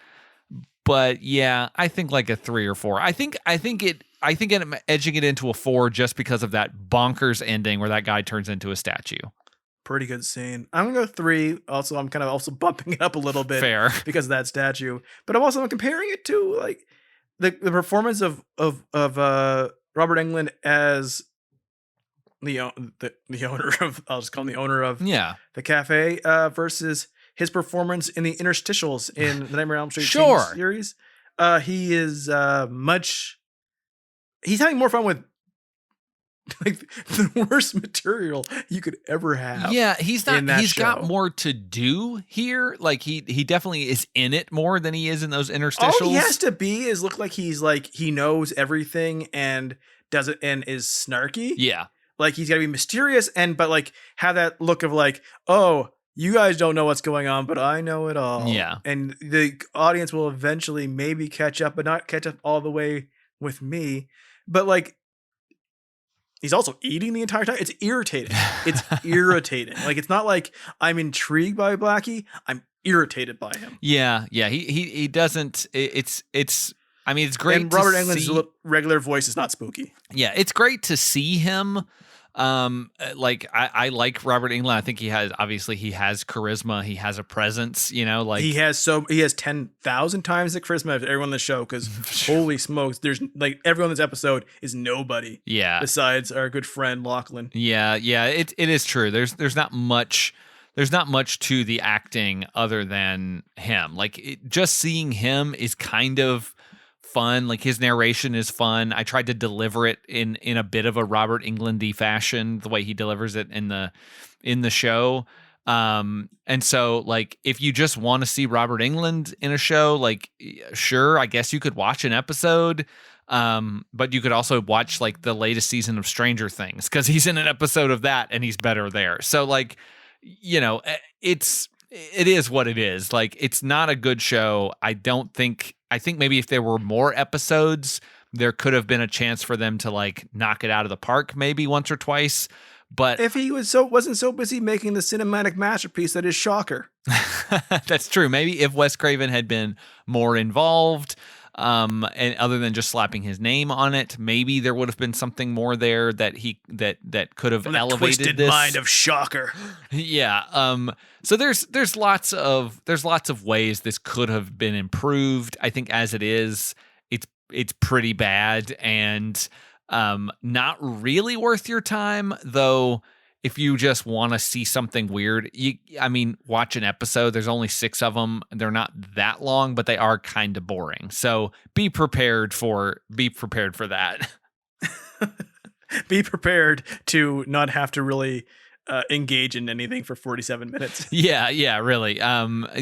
but yeah, I think like a 3 or 4. I think I'm edging it into a 4 just because of that bonkers ending where that guy turns into a statue. Pretty good scene. I'm going to go 3. Also, I'm kind of also bumping it up a little bit. Fair. Because of that statue. But I'm comparing it to like the performance of Robert Englad as the owner of, I'll just call him the owner of the cafe, versus his performance in the interstitials in the Nightmare on Elm Street series. He is he's having more fun with like the worst material you could ever have. Yeah, he's got more to do here. Like he definitely is in it more than he is in those interstitials. All he has to be is look like he's like he knows everything and does it and is snarky. Yeah. Like he's got to be mysterious but like have that look of like, oh, you guys don't know what's going on, but I know it all. Yeah. And the audience will eventually maybe catch up, but not catch up all the way with me. But like, he's also eating the entire time. It's irritating. It's irritating. Like, it's not like I'm intrigued by Blackie. I'm irritated by him. Yeah. Yeah. He doesn't, I mean, it's great. And Robert Englund's regular voice is not spooky. Yeah. It's great to see him Like I like Robert Englad. I think he has charisma. He has a presence, like he has 10,000 times the charisma of everyone on the show. Cause holy smokes, there's like everyone in this episode is nobody. Yeah. Besides our good friend Lachlan. Yeah. It is true. There's not much to the acting other than him. Like just seeing him is kind of fun. Like his narration is fun. I tried to deliver it in a bit of a Robert Englad-y fashion, the way he delivers it in the show. And so like if you just want to see Robert Englad in a show, like sure, I guess you could watch an episode. But you could also watch like the latest season of Stranger Things because he's in an episode of that and he's better there. So like, it is what it is. Like it's not a good show. I think maybe if there were more episodes, there could have been a chance for them to like knock it out of the park maybe once or twice. But if he wasn't so busy making the cinematic masterpiece that is Shocker. That's true. Maybe if Wes Craven had been more involved, and other than just slapping his name on it, maybe there would have been something more there that that could have elevated twisted this mind of Shocker. Yeah. So there's lots of ways this could have been improved. I think as it is, it's pretty bad and not really worth your time, though. If you just want to see something weird, watch an episode. There's only 6 of them. They're not that long, but they are kind of boring. So be prepared for that. Be prepared to not have to really engage in anything for 47 minutes. Yeah, really.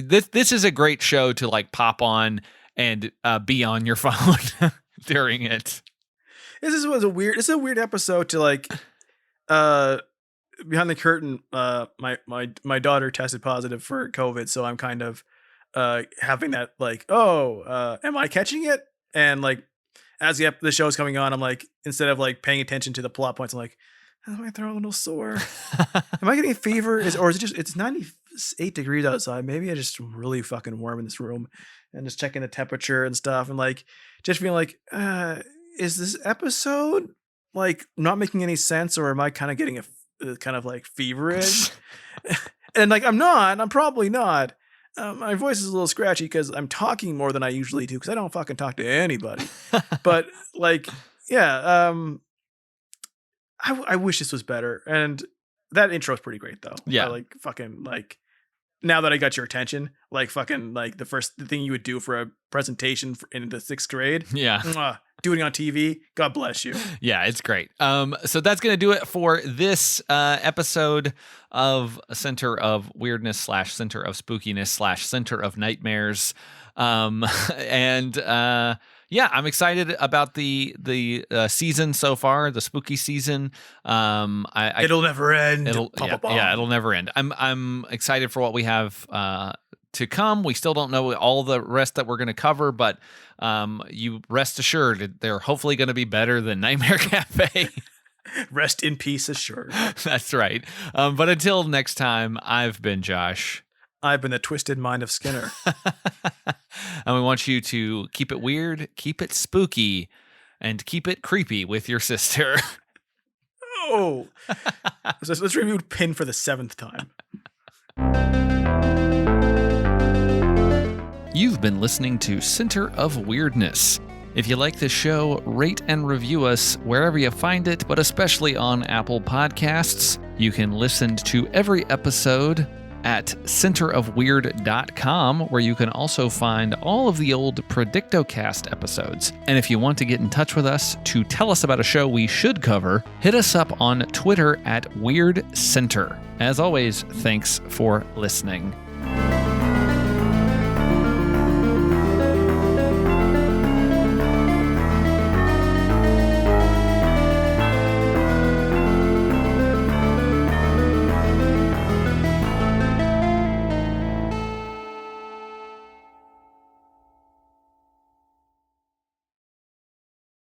This is a great show to like pop on and be on your phone during it. This is a weird episode to like behind the curtain. My daughter tested positive for COVID, so I'm kind of having that like, am I catching it? And like as the show is coming on, I'm like, instead of like paying attention to the plot points, I'm like, is my throat a little sore? Am I getting a fever? Or is it just, it's 98 degrees outside. Maybe I just really fucking warm in this room, and just checking the temperature and stuff. And like, just being like, is this episode like not making any sense? Or am I kind of getting a kind of like feverish? And like, I'm probably not. My voice is a little scratchy because I'm talking more than I usually do, because I don't fucking talk to anybody. But like, yeah, I wish this was better. And that intro is pretty great though. Yeah. Like fucking like, now that I got your attention, like fucking like the thing you would do for a presentation in the 6th grade. Yeah. Doing it on TV. God bless you. Yeah, it's great. So that's going to do it for this episode of Center of Weirdness / Center of Spookiness / Center of Nightmares. Yeah, I'm excited about the season so far, the spooky season. It'll never end. It'll never end. I'm excited for what we have to come. We still don't know all the rest that we're going to cover, but you rest assured they're hopefully going to be better than Nightmare Cafe. Rest in peace assured. That's right. But until next time, I've been Josh. I've been the twisted mind of Skinner. And we want you to keep it weird, keep it spooky, and keep it creepy with your sister. Oh. So let's review Pin for the 7th time. You've been listening to Center of Weirdness. If you like this show, rate and review us wherever you find it, but especially on Apple Podcasts. You can listen to every episode at centerofweird.com, where you can also find all of the old Predictocast episodes. And if you want to get in touch with us to tell us about a show we should cover, hit us up on Twitter at WeirdCenter. As always, thanks for listening.